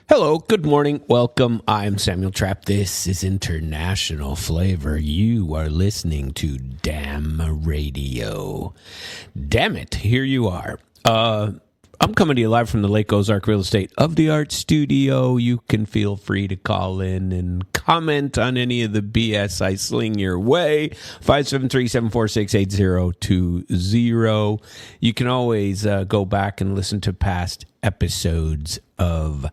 Hello, good morning, welcome. I'm Samuel Trapp. This is International Flavor. You are listening to Damn Radio. Damn it, here you are. I'm coming to you live from the Lake Ozark Real Estate of the Art Studio. You can feel free to call in and comment on any of the BS I sling your way. 573-746-8020. You can always go back and listen to past episodes of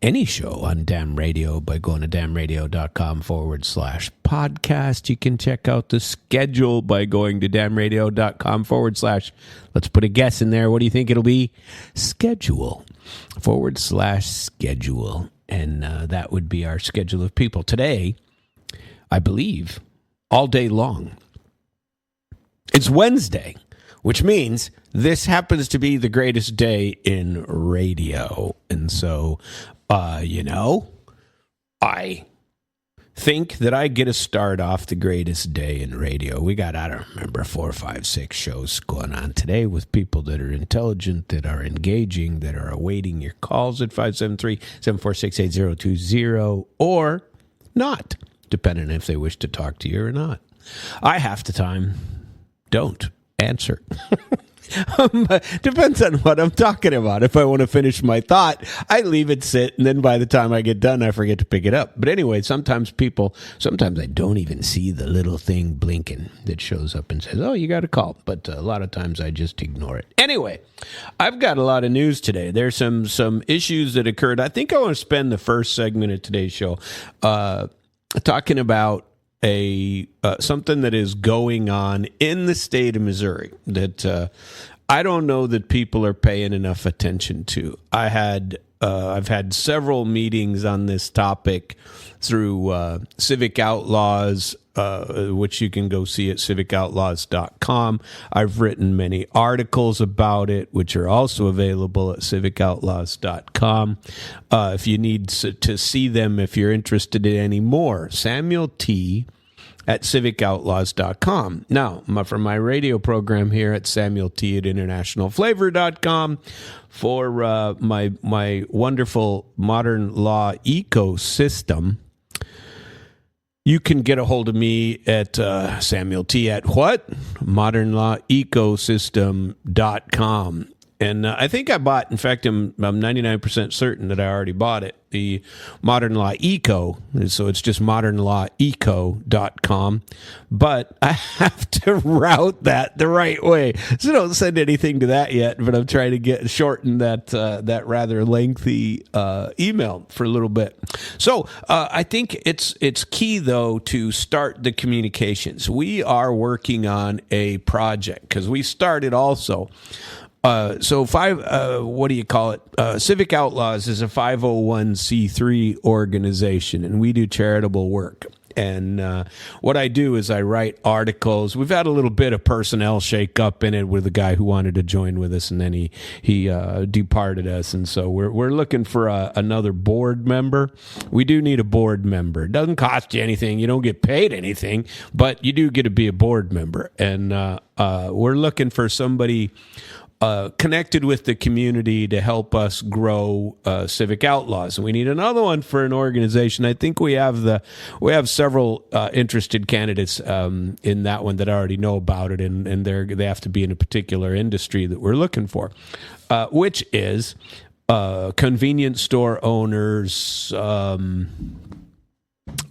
any show on Damn Radio by going to damnradio.com/podcast. You can check out the schedule by going to damnradio.com/ let's put a guess in there. What do you think it'll be? Schedule /schedule. And that would be our schedule of people. Today, I believe, all day long. It's Wednesday, which means this happens to be the greatest day in radio. And so, I think that I get to start off the greatest day in radio. We got, 4, 5, 6 shows going on today with people that are intelligent, that are engaging, that are awaiting your calls at 573-746-8020 or not, depending if they wish to talk to you or not. I half the time don't answer. Depends on what I'm talking about. If I want to finish my thought, I leave it sit, and then by the time I get done, I forget to pick it up. But anyway, sometimes I don't even see the little thing blinking that shows up and says, oh, you got a call. But a lot of times I just ignore it. Anyway, I've got a lot of news today. There's some issues that occurred. I think I want to spend the first segment of today's show talking about something that is going on in the state of Missouri that I don't know that people are paying enough attention to. I've had several meetings on this topic through Civic Outlaws, which you can go see at civicoutlaws.com. I've written many articles about it, which are also available at civicoutlaws.com. If you need to see them, if you're interested in any more, Samuel T. at civicoutlaws.com. Now, for my radio program here at Samuel T. at internationalflavor.com, for my wonderful modern law ecosystem, you can get a hold of me at Samuel T. at what? modernlawecosystem.com. And I think I bought, in fact, I'm 99% certain that I already bought it, the Modern Law Eco. So it's just modernlaweco.com. But I have to route that the right way. So don't send anything to that yet, but I'm trying to shorten that rather lengthy email for a little bit. So I think it's key, though, to start the communications. We are working on a project because we started also. What do you call it? Civic Outlaws is a 501c3 organization, and we do charitable work. And what I do is I write articles. We've had a little bit of personnel shake up in it with a guy who wanted to join with us, and then he departed us. And so we're looking for another board member. We do need a board member. It doesn't cost you anything. You don't get paid anything, but you do get to be a board member. And we're looking for somebody connected with the community to help us grow Civic Outlaws, and we need another one for an organization. I think we have several interested candidates in that one that I already know about it, and they have to be in a particular industry that we're looking for, which is convenience store owners. What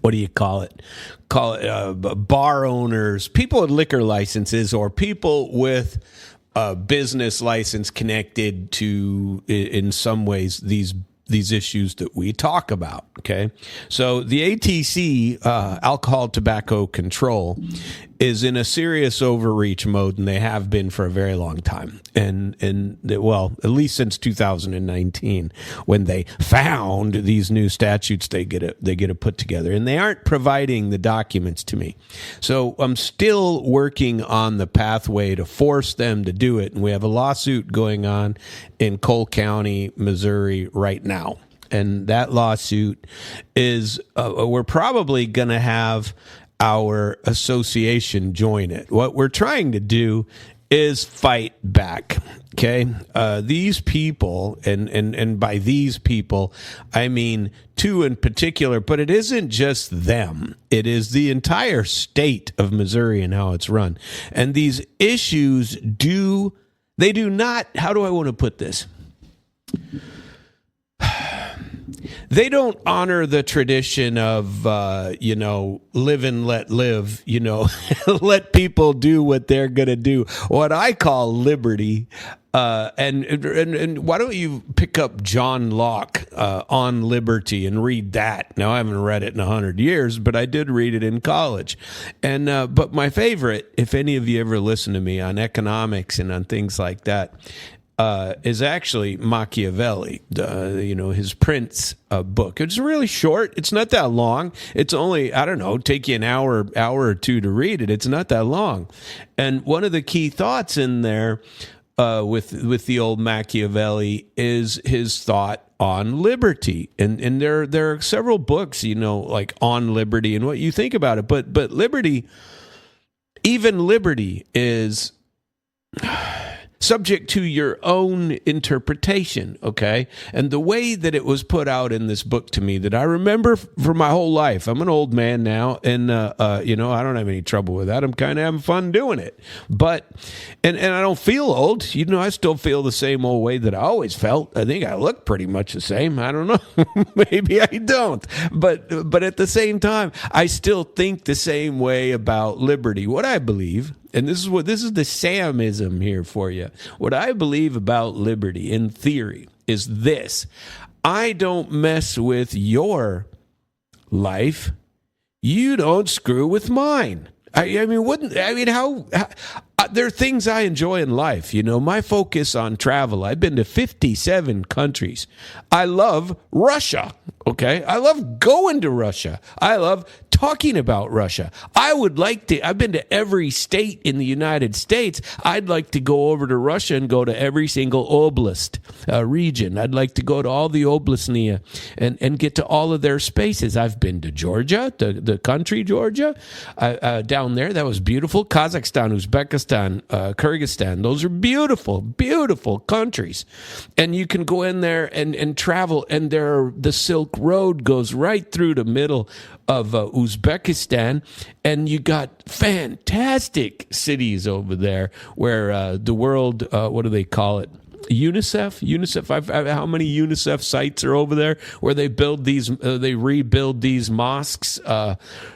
do you call it? Bar owners, people with liquor licenses, or people with a business license connected to, in some ways, these issues that we talk about. Okay, so the ATC, alcohol tobacco control, is in a serious overreach mode, and they have been for a very long time, and at least since 2019, when they found these new statutes they get to put together, and they aren't providing the documents to me. So I'm still working on the pathway to force them to do it, and we have a lawsuit going on in Cole County, Missouri, right now. And that lawsuit is, we're probably going to have our association join it. What we're trying to do is fight back. Okay, these people, and by these people, I mean two in particular, but it isn't just them. It is the entire state of Missouri and how it's run. And these issues do not, how do I want to put this? They don't honor the tradition of, live and let live, let people do what they're going to do. What I call liberty. And why don't you pick up John Locke on liberty and read that? Now, I haven't read it in 100 years, but I did read it in college. And but my favorite, if any of you ever listen to me on economics and on things like that, is actually Machiavelli, his Prince book. It's really short. It's not that long. It's only, I don't know, take you an hour or two to read it. It's not that long. And one of the key thoughts in there with the old Machiavelli is his thought on liberty. And there are several books, like on liberty and what you think about it. But liberty, even liberty is subject to your own interpretation, okay? And the way that it was put out in this book to me that I remember for my whole life, I'm an old man now, and, I don't have any trouble with that. I'm kind of having fun doing it. But, and I don't feel old. I still feel the same old way that I always felt. I think I look pretty much the same. I don't know. Maybe I don't. But at the same time, I still think the same way about liberty. What I believe, and this is the Samism here for you. What I believe about liberty in theory is this: I don't mess with your life. You don't screw with mine. How there are things I enjoy in life. My focus on travel. I've been to 57 countries. I love Russia. Okay. I love going to Russia. I love talking about Russia. I've been to every state in the United States. I'd like to go over to Russia and go to every single oblast region. I'd like to go to all the oblastnia and get to all of their spaces. I've been to Georgia, the country Georgia, down there. That was beautiful. Kazakhstan, Uzbekistan, Kyrgyzstan. Those are beautiful, beautiful countries. And you can go in there and travel, and the Silk Road goes right through the middle of Uzbekistan, and you got fantastic cities over there where the world, what do they call it? UNICEF. How many UNICEF sites are over there where they build they rebuild these mosques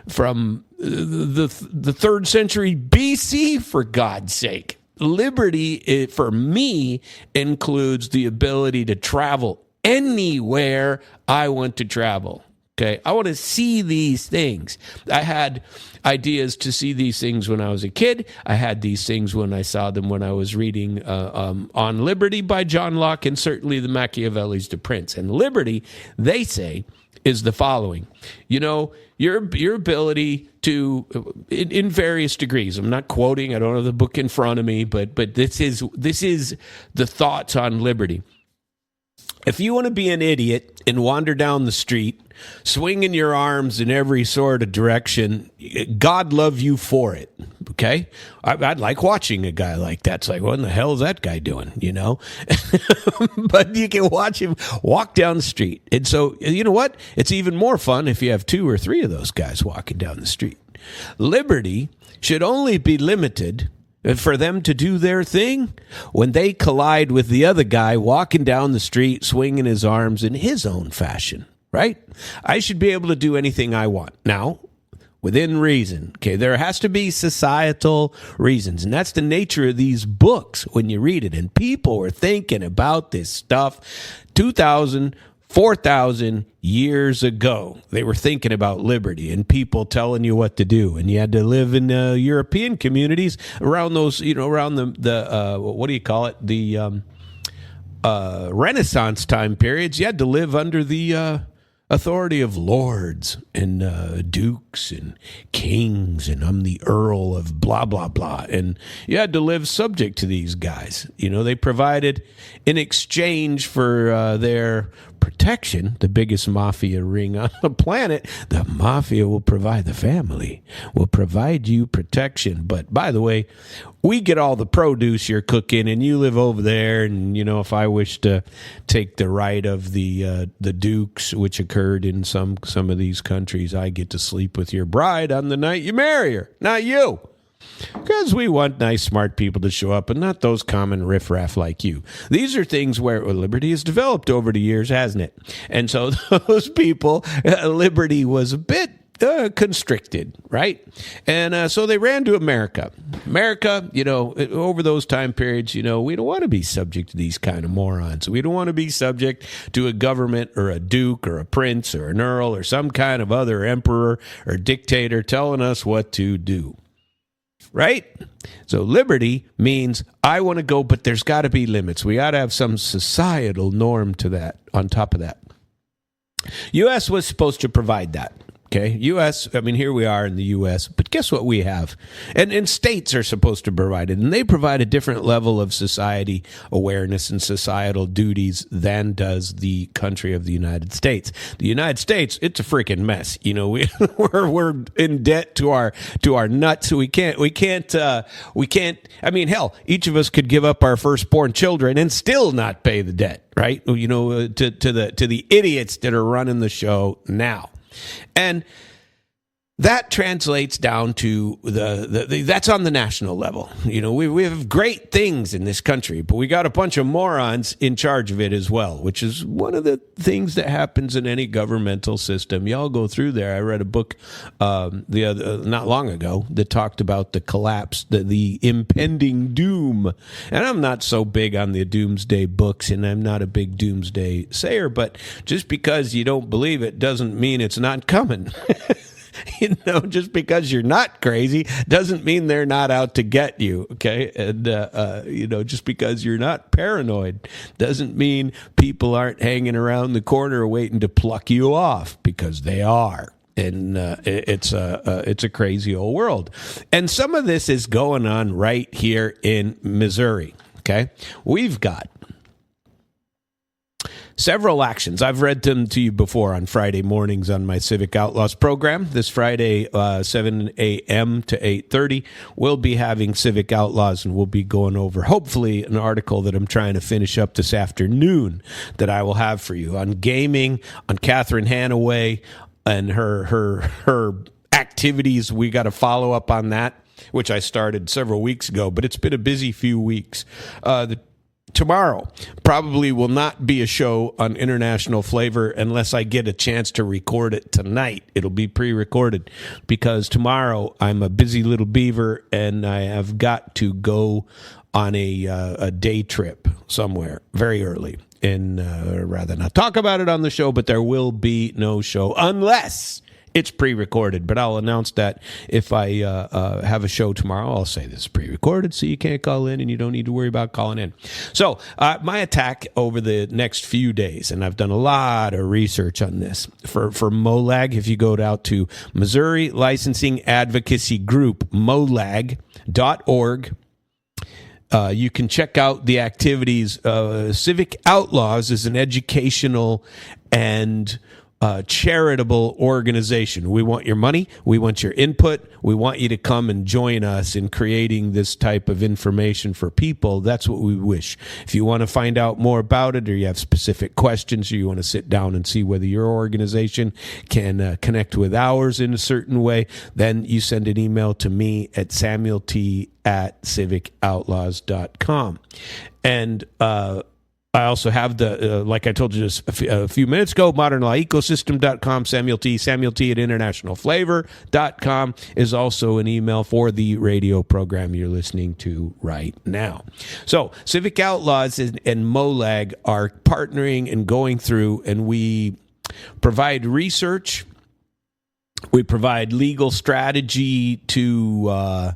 from the 3rd century BC, for God's sake. Liberty, for me, includes the ability to travel anywhere I want to travel. Okay, I want to see these things. I had ideas to see these things when I was a kid. I had these things when I saw them when I was reading On Liberty by John Locke, and certainly the Machiavelli's The Prince. And liberty, they say, is the following. Your ability to, in various degrees, I'm not quoting, I don't have the book in front of me, but this is the thoughts on liberty. If you want to be an idiot and wander down the street, swinging your arms in every sort of direction, God love you for it, okay? I'd like watching a guy like that. It's like, what in the hell is that guy doing, But you can watch him walk down the street. And so, you know what? It's even more fun if you have 2 or 3 of those guys walking down the street. Liberty should only be limited for them to do their thing when they collide with the other guy walking down the street, swinging his arms in his own fashion, right? I should be able to do anything I want. Now, within reason, okay? There has to be societal reasons, and that's the nature of these books when you read it. And people were thinking about this stuff 2,000, 4,000 years ago. They were thinking about liberty and people telling you what to do. And you had to live in European communities around those, around the what do you call it? The Renaissance time periods. You had to live under the authority of lords and dukes and kings, and I'm the earl of blah, blah, blah. And you had to live subject to these guys. They provided in exchange for their protection, the biggest mafia ring on the planet, the mafia will provide, the family will provide you protection. But by the way, we get all the produce you're cooking, and you live over there. And, you know, if I wish to take the right of the dukes, which occurred in some of these countries, I get to sleep with your bride on the night you marry her, not you. Because we want nice, smart people to show up and not those common riffraff like you. These are things where liberty has developed over the years, hasn't it? And so those people, liberty was a bit constricted, right? And so they ran to America. America, you know, over those time periods, you know, we don't want to be subject to these kind of morons. We don't want to be subject to a government or a duke or a prince or an earl or some kind of other emperor or dictator telling us what to do. Right? So liberty means I want to go, but there's got to be limits. We got to have some societal norm to that on top of that. U.S. was supposed to provide that. Okay, U.S., I mean, here we are in the U.S., but guess what we have? And states are supposed to provide it, and they provide a different level of society awareness and societal duties than does the country of the United States. The United States, it's a freaking mess. You know, we're in debt to our nuts. We can't. I mean, hell, each of us could give up our firstborn children and still not pay the debt, right? You know, to the idiots that are running the show now. And that translates down to that's on the national level. You know, we have great things in this country, but we got a bunch of morons in charge of it as well, which is one of the things that happens in any governmental system. Y'all go through there. I read a book not long ago that talked about the collapse, the impending doom. And I'm not so big on the doomsday books, and I'm not a big doomsday sayer, but just because you don't believe it doesn't mean it's not coming. You know, just because you're not crazy doesn't mean they're not out to get you, okay? And, you know, just because you're not paranoid doesn't mean people aren't hanging around the corner waiting to pluck you off, because they are. And it's a crazy old world. And some of this is going on right here in Missouri, okay? We've got several actions. I've read them to you before on Friday mornings on my Civic Outlaws program. This Friday, 7 a.m. to 8:30, we'll be having Civic Outlaws, and we'll be going over, hopefully, an article that I'm trying to finish up this afternoon that I will have for you on gaming, on Catherine Hanaway and her activities. We got to follow up on that, which I started several weeks ago, but it's been a busy few weeks. Tomorrow probably will not be a show on international flavor unless I get a chance to record it tonight. It'll be pre-recorded because tomorrow I'm a busy little beaver and I have got to go on a day trip somewhere very early. And rather not talk about it on the show, but there will be no show unless it's pre-recorded, but I'll announce that if I have a show tomorrow. I'll say this is pre-recorded, so you can't call in and you don't need to worry about calling in. So my attack over the next few days, and I've done a lot of research on this, for MOLAG, if you go out to Missouri Licensing Advocacy Group, molag.org, you can check out the activities. Civic Outlaws is an educational and charitable organization. We want your money. We want your input. We want you to come and join us in creating this type of information for people. That's what we wish. If you want to find out more about it, or you have specific questions, or you want to sit down and see whether your organization can connect with ours in a certain way, then you send an email to me at samuelt@civicoutlaws.com. And I also have the, like I told you just a few minutes ago, modernlawecosystem.com, Samuel T at internationalflavor.com is also an email for the radio program you're listening to right now. So Civic Outlaws and MOLAG are partnering and going through, and we provide research. We provide legal strategy to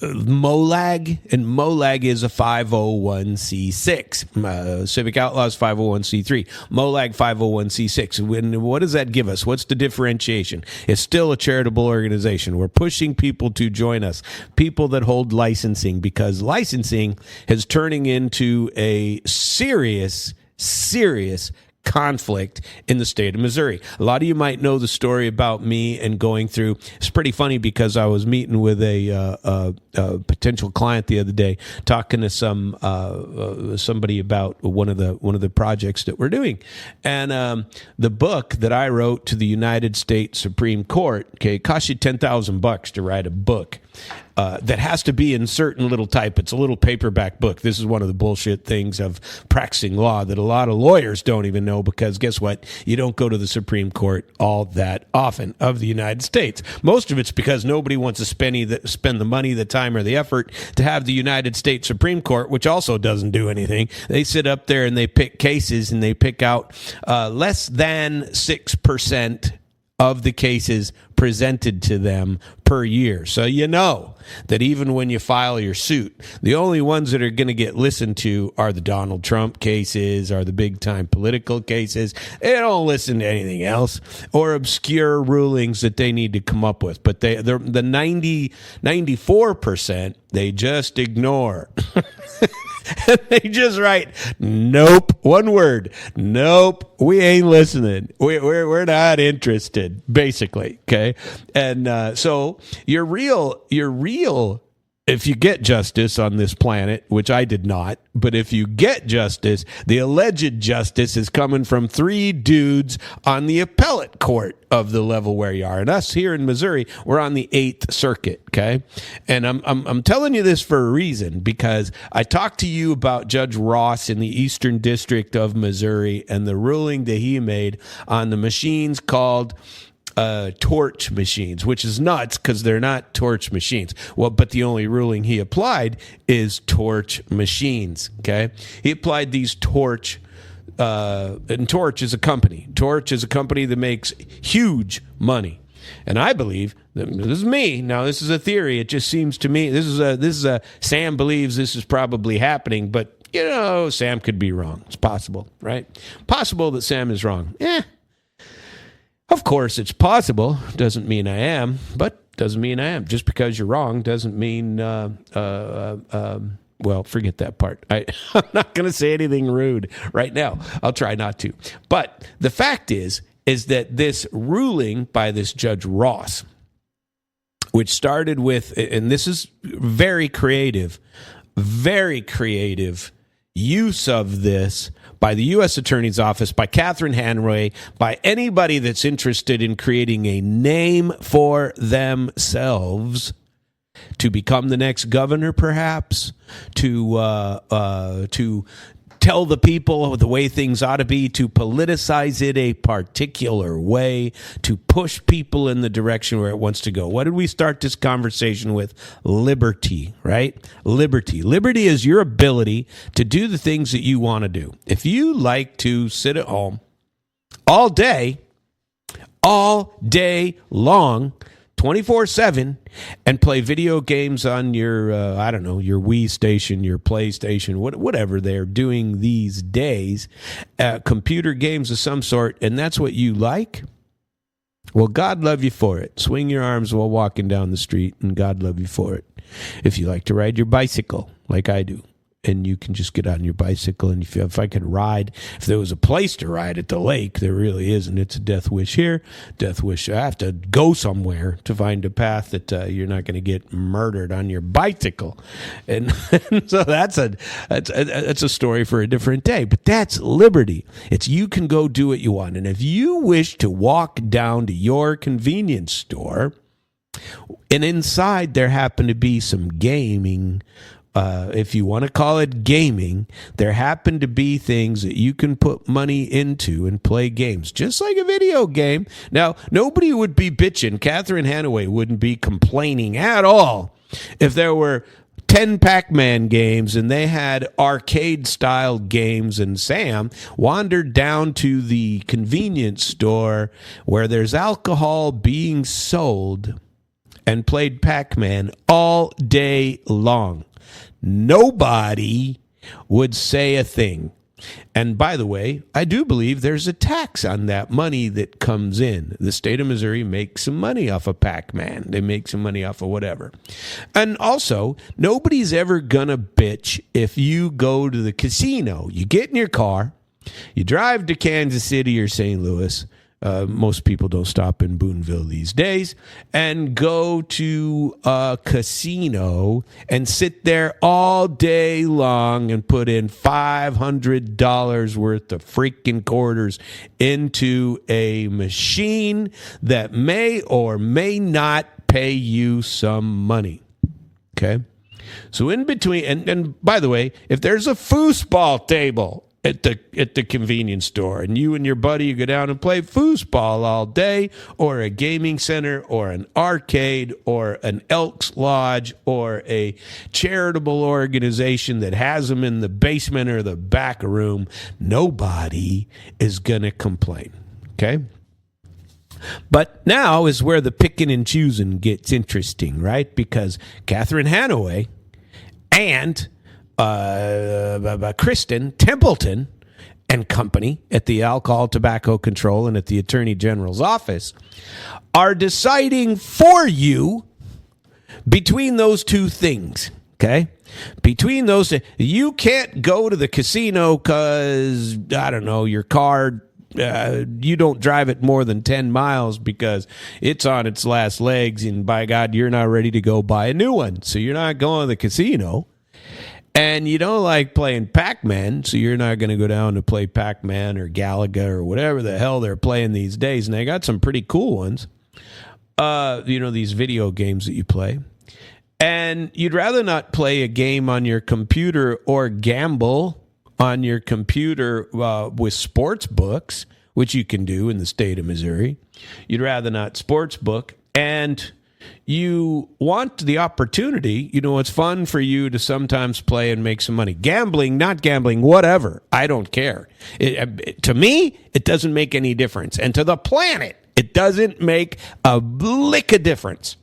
MOLAG, and MOLAG is a 501c6. Civic Outlaws 501c3. MOLAG 501c6. What does that give us? What's the differentiation? It's still a charitable organization. We're pushing people to join us, people that hold licensing, because licensing is turning into a serious serious conflict in the state of Missouri. A lot of you might know the story about me and going through. It's pretty funny because I was meeting with a potential client the other day, talking to somebody about one of the projects that we're doing, and the book that I wrote to the United States Supreme Court. Okay, it costs you $10,000 to write a book. That has to be in certain little type. It's a little paperback book. This is one of the bullshit things of practicing law that a lot of lawyers don't even know, because guess what? You don't go to the Supreme Court all that often of the United States. Most of it's because nobody wants to spend the money, the time, or the effort to have the United States Supreme Court, which also doesn't do anything. They sit up there and they pick cases, and they pick out less than 6% of the cases presented to them per year. So you know that even when you file your suit, the only ones that are going to get listened to are the Donald Trump cases, are the big-time political cases. They don't listen to anything else, or obscure rulings that they need to come up with. But the 94%, they just ignore. They just write, nope, one word, nope, we ain't listening. We're not interested, basically, okay? And so you're real, if you get justice on this planet, which I did not, but if you get justice, the alleged justice is coming from 3 dudes on the appellate court of the level where you are. And us here in Missouri, we're on the 8th Circuit, okay? And I'm telling you this for a reason, because I talked to you about Judge Ross in the Eastern District of Missouri and the ruling that he made on the machines called torch machines, which is nuts because they're not torch machines. Well, but the only ruling he applied is torch machines. Okay, he applied these torch, and Torch is a company. Torch is a company that makes huge money, and I believe this is me. Now, this is a theory. It just seems to me this is a Sam believes this is probably happening, but you know, Sam could be wrong. It's possible, right? Possible that Sam is wrong. Of course, it's possible. Doesn't mean I am, but doesn't mean I am. Just because you're wrong doesn't mean, well, forget that part. I'm not going to say anything rude right now. I'll try not to. But the fact is that this ruling by this Judge Ross, which started with, and this is very creative use of this by the U.S. Attorney's Office, by Catherine Hanway, by anybody that's interested in creating a name for themselves to become the next governor, perhaps, to tell the people the way things ought to be, to politicize it a particular way, to push people in the direction where it wants to go. What did we start this conversation with? Liberty, right? Liberty. Liberty is your ability to do the things that you want to do. If you like to sit at home all day long, 24/7, and play video games on your, your Wii station, your PlayStation, whatever they're doing these days, computer games of some sort, and that's what you like, well, God love you for it. Swing your arms while walking down the street, and God love you for it. If you like to ride your bicycle, like I do, and you can just get on your bicycle, and if I could ride, if there was a place to ride at the lake, there really isn't. It's a death wish here, death wish. I have to go somewhere to find a path that you're not going to get murdered on your bicycle, and so that's a story for a different day. But that's liberty. It's you can go do what you want, and if you wish to walk down to your convenience store, and inside there happen to be some gaming. If you want to call it gaming, there happen to be things that you can put money into and play games, just like a video game. Now, nobody would be bitching. Catherine Hanway wouldn't be complaining at all if there were 10 Pac-Man games and they had arcade-style games, and Sam wandered down to the convenience store where there's alcohol being sold and played Pac-Man all day long. Nobody would say a thing. And by the way, I do believe there's a tax on that money that comes in. The state of Missouri makes some money off of Pac-Man. They make some money off of whatever. And also, nobody's ever going to bitch if you go to the casino. You get in your car, You drive to Kansas City or St. Louis. Most people don't stop in Boonville these days, and go to a casino and sit there all day long and put in $500 worth of freaking quarters into a machine that may or may not pay you some money. Okay? So in between, and by the way, if there's a foosball table at the convenience store, and you and your buddy, you go down and play foosball all day, or a gaming center, or an arcade, or an Elks Lodge, or a charitable organization that has them in the basement or the back room, nobody is going to complain, okay? But now is where the picking and choosing gets interesting, right? Because Catherine Hanaway and Kristen Templeton and company at the Alcohol, Tobacco Control and at the Attorney General's office are deciding for you between those two things, okay? Between those, you can't go to the casino because, I don't know, your car, you don't drive it more than 10 miles because it's on its last legs, and by God, you're not ready to go buy a new one. So you're not going to the casino. And you don't like playing Pac-Man, so you're not going to go down to play Pac-Man or Galaga or whatever the hell they're playing these days. And they got some pretty cool ones, these video games that you play. And you'd rather not play a game on your computer or gamble on your computer with sports books, which you can do in the state of Missouri. You'd rather not sports book, and you want the opportunity. It's fun for you to sometimes play and make some money. Gambling, not gambling, whatever. I don't care. To me, it doesn't make any difference. And to the planet, it doesn't make a lick of difference.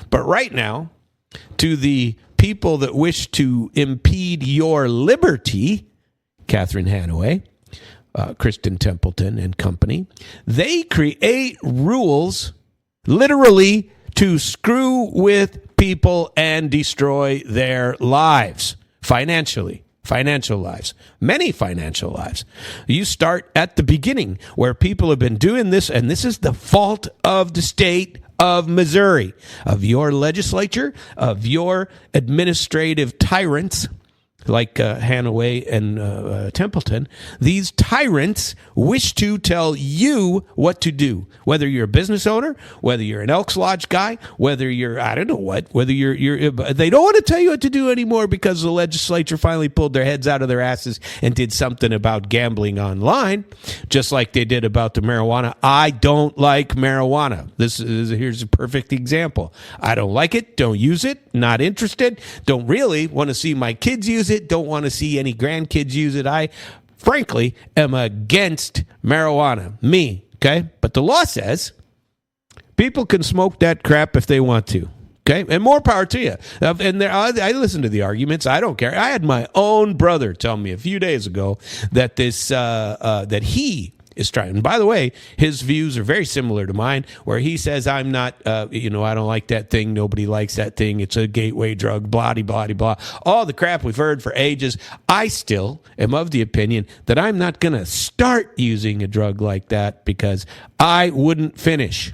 But right now, to the people that wish to impede your liberty, Catherine Hanaway, Kristen Templeton and company, they create rules literally to screw with people and destroy their lives financial lives, many financial lives. You start at the beginning where people have been doing this, and this is the fault of the state of Missouri, of your legislature, of your administrative tyrants like Hanaway and Templeton. These tyrants wish to tell you what to do, whether you're a business owner, whether you're an Elks Lodge guy, whether you're, I don't know what, whether you're they don't want to tell you what to do anymore because the legislature finally pulled their heads out of their asses and did something about gambling online, just like they did about the marijuana. I don't like marijuana. Here's a perfect example. I don't like it, don't use it, not interested, don't really want to see my kids use it, don't want to see any grandkids use it. I, frankly, am against marijuana. Me, okay? But the law says people can smoke that crap if they want to, okay? And more power to you. And I listen to the arguments. I don't care. I had my own brother tell me a few days ago that that he is trying. And by the way, his views are very similar to mine, where he says, I'm not, I don't like that thing. Nobody likes that thing. It's a gateway drug, blah, blah, blah. All the crap we've heard for ages. I still am of the opinion that I'm not going to start using a drug like that because I wouldn't finish.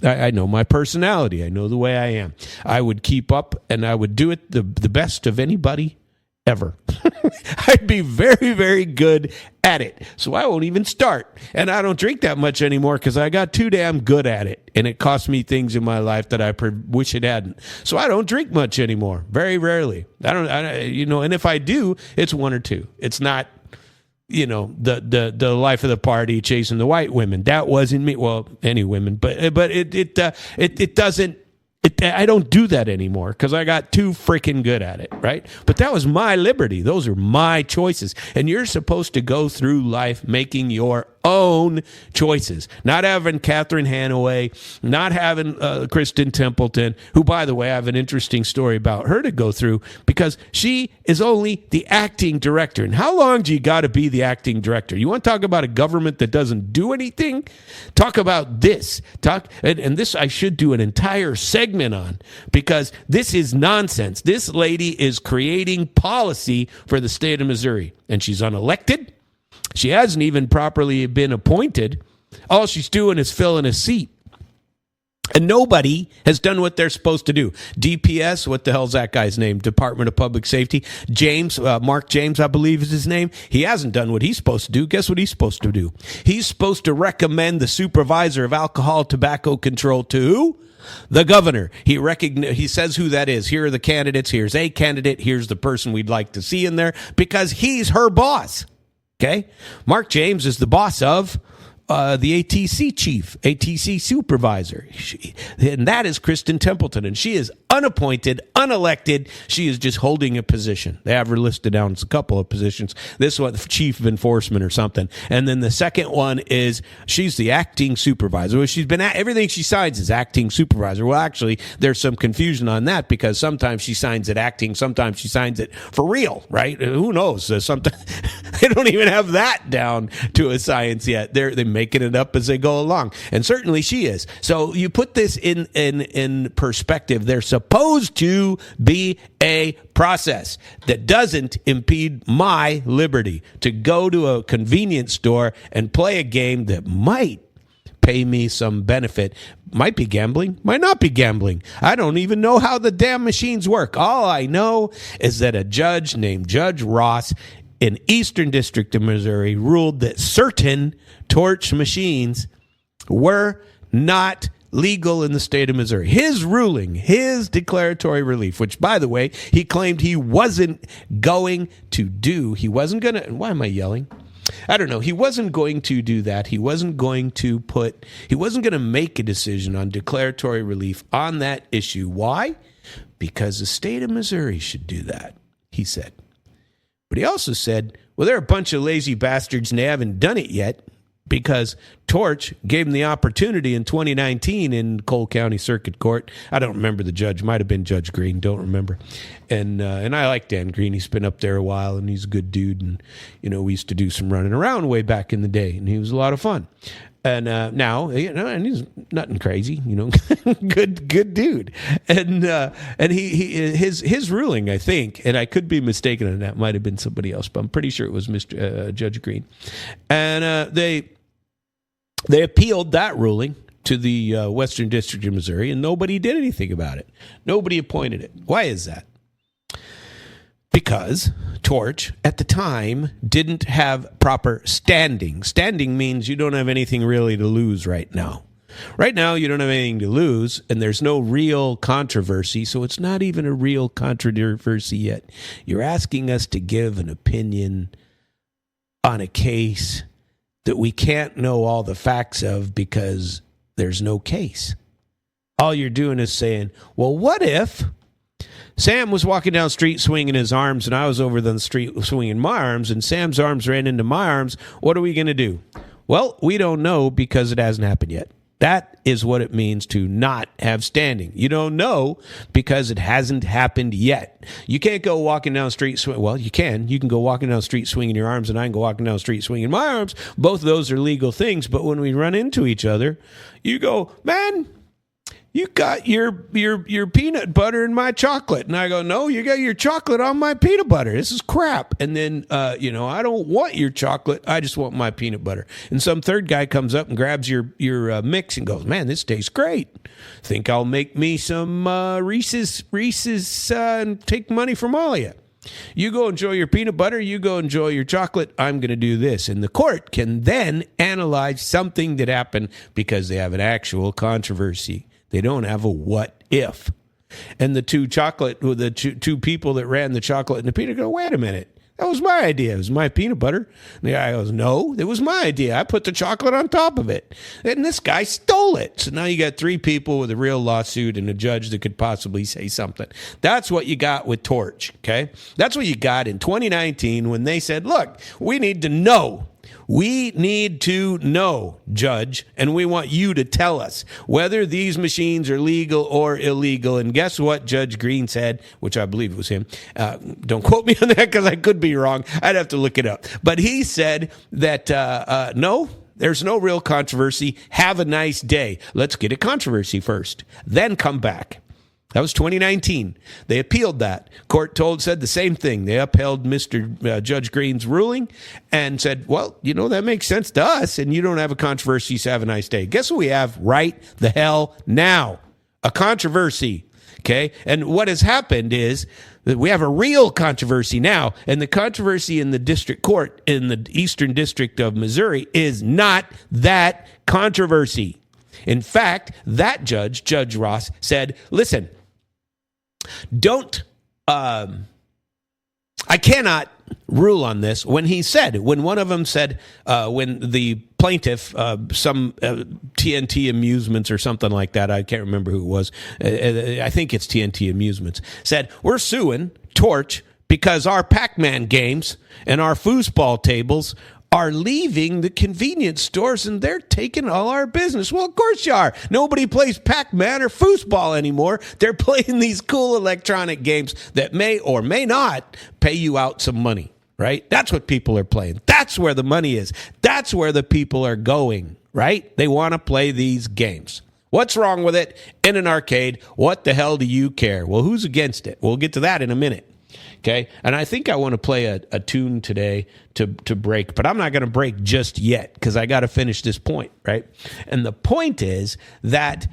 I know my personality. I know the way I am. I would keep up and I would do it the best of anybody ever. I'd be very, very good at it. So I won't even start. And I don't drink that much anymore because I got too damn good at it. And it cost me things in my life that I wish it hadn't. So I don't drink much anymore. Very rarely. And if I do, it's one or two. It's not, the life of the party chasing the white women. That wasn't me. Well, any women, but it doesn't. I don't do that anymore because I got too freaking good at it, right? But that was my liberty. Those are my choices. And you're supposed to go through life making your own choices. Not having Catherine Hanaway, not having Kristen Templeton, who, by the way, I have an interesting story about her to go through because she is only the acting director. And how long do you got to be the acting director? You want to talk about a government that doesn't do anything? Talk about this. And this I should do an entire segment on because this is nonsense. This lady is creating policy for the state of Missouri, and she's unelected. She hasn't even properly been appointed. All she's doing is filling a seat. And nobody has done what they're supposed to do. DPS, what the hell's that guy's name? Department of Public Safety. James, Mark James, I believe is his name. He hasn't done what he's supposed to do. Guess what he's supposed to do? He's supposed to recommend the supervisor of alcohol tobacco control to who? The governor. He says who that is. Here are the candidates. Here's a candidate. Here's the person we'd like to see in there because he's her boss. Okay? Mark James is the boss of the ATC chief, ATC supervisor. And that is Kristen Templeton. And she is unappointed, unelected. She is just holding a position. They have her listed down as a couple of positions. This one, chief of enforcement or something. And then the second one is she's the acting supervisor. Well, she's been everything she signs is acting supervisor. Well, actually, there's some confusion on that because sometimes she signs it acting, sometimes she signs it for real, right? Who knows? Sometimes they don't even have that down to a science yet. They're making it up as they go along. And certainly she is. So you put this in perspective. There's supposed to be a process that doesn't impede my liberty to go to a convenience store and play a game that might pay me some benefit. Might be gambling, might not be gambling. I don't even know how the damn machines work. All I know is that a judge named Judge Ross in Eastern District of Missouri ruled that certain torch machines were not legal in the state of Missouri. His ruling, his declaratory relief, which, by the way, he claimed he wasn't going to do. He wasn't going to. Why am I yelling? I don't know. He wasn't going to do that. He wasn't going to make a decision on declaratory relief on that issue. Why? Because the state of Missouri should do that, he said. But he also said, well, they're a bunch of lazy bastards and they haven't done it yet. Because Torch gave him the opportunity in 2019 in Cole County Circuit Court. I don't remember the judge. Might have been Judge Green. Don't remember. And I like Dan Green. He's been up there a while, and he's a good dude. And, we used to do some running around way back in the day, and he was a lot of fun. And now, and he's nothing crazy, good dude. And his ruling, I think, and I could be mistaken on that, might have been somebody else, but I'm pretty sure it was Judge Green. And they appealed that ruling to the Western District of Missouri, and nobody did anything about it. Nobody appointed it. Why is that? Because Torch, at the time, didn't have proper standing. Standing means you don't have anything really to lose right now. Right now, you don't have anything to lose, and there's no real controversy, so it's not even a real controversy yet. You're asking us to give an opinion on a case that we can't know all the facts of because there's no case. All you're doing is saying, well, what if Sam was walking down the street swinging his arms and I was over the street swinging my arms and Sam's arms ran into my arms? What are we going to do? Well, we don't know because it hasn't happened yet. That is what it means to not have standing. You don't know because it hasn't happened yet. You can't go walking down the street. Well, you can. You can go walking down the street swinging your arms, and I can go walking down the street swinging my arms. Both of those are legal things. But when we run into each other, you go, man, you got your peanut butter in my chocolate. And I go, no, you got your chocolate on my peanut butter. This is crap. And then, I don't want your chocolate. I just want my peanut butter. And some third guy comes up and grabs your mix and goes, man, this tastes great. Think I'll make me some Reese's and take money from all of you. You go enjoy your peanut butter. You go enjoy your chocolate. I'm going to do this. And the court can then analyze something that happened because they have an actual controversy. They don't have a what if. And the two people that ran the chocolate and the peanut go, wait a minute. That was my idea. It was my peanut butter. And the guy goes, no, it was my idea. I put the chocolate on top of it. And this guy stole it. So now you got three people with a real lawsuit and a judge that could possibly say something. That's what you got with Torch, okay? That's what you got in 2019 when they said, look, we need to know. We need to know, Judge, and we want you to tell us whether these machines are legal or illegal. And guess what Judge Green said, which I believe was him. Don't quote me on that because I could be wrong. I'd have to look it up. But he said that, no, there's no real controversy. Have a nice day. Let's get a controversy first, then come back. That was 2019. They appealed that. Court said the same thing. They upheld Mr. Judge Green's ruling and said, well, that makes sense to us, and you don't have a controversy, so have a nice day. Guess what we have right the hell now? A controversy. Okay? And what has happened is that we have a real controversy now, and the controversy in the district court in the Eastern District of Missouri is not that controversy. In fact, that judge, Judge Ross, said, listen, I cannot rule on this. When one of them said, when the plaintiff, some TNT Amusements or something like that, I can't remember who it was, I think it's TNT Amusements, said, we're suing Torch because our Pac-Man games and our foosball tables are leaving the convenience stores and they're taking all our business. Well, of course you are. Nobody plays Pac-Man or foosball anymore. They're playing these cool electronic games that may or may not pay you out some money, right? That's what people are playing. That's where the money is. That's where the people are going, right? They want to play these games. What's wrong with it? In an arcade, what the hell do you care? Well, who's against it? We'll get to that in a minute. Okay, and I think I want to play a tune today to break, but I'm not going to break just yet because I got to finish this point, right? And the point is that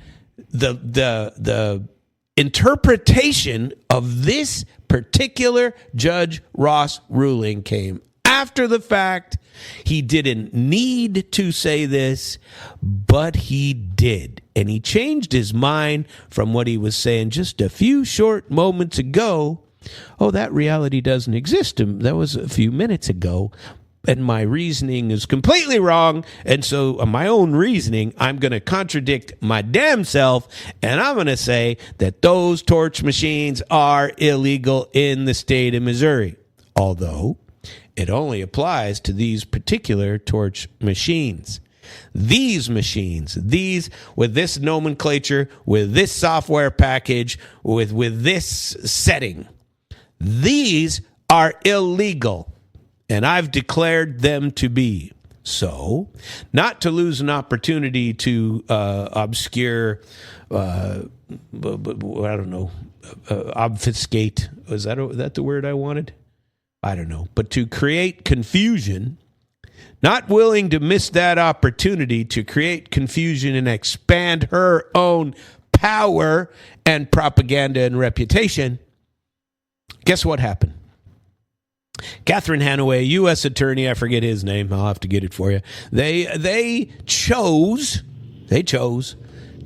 the interpretation of this particular Judge Ross ruling came after the fact. He didn't need to say this, but he did. And he changed his mind from what he was saying just a few short moments ago. Oh, that reality doesn't exist. That was a few minutes ago. And my reasoning is completely wrong. And so my own reasoning, I'm going to contradict my damn self. And I'm going to say that those torch machines are illegal in the state of Missouri. Although it only applies to these particular torch machines. These machines, these with this nomenclature, with this software package, with this setting, these are illegal, and I've declared them to be. So, not to lose an opportunity to obscure, I don't know, obfuscate. Was that the word I wanted? I don't know. But to create confusion, not willing to miss that opportunity to create confusion and expand her own power and propaganda and reputation. Guess what happened? Catherine Hanaway, U.S. attorney, I forget his name. I'll have to get it for you. They chose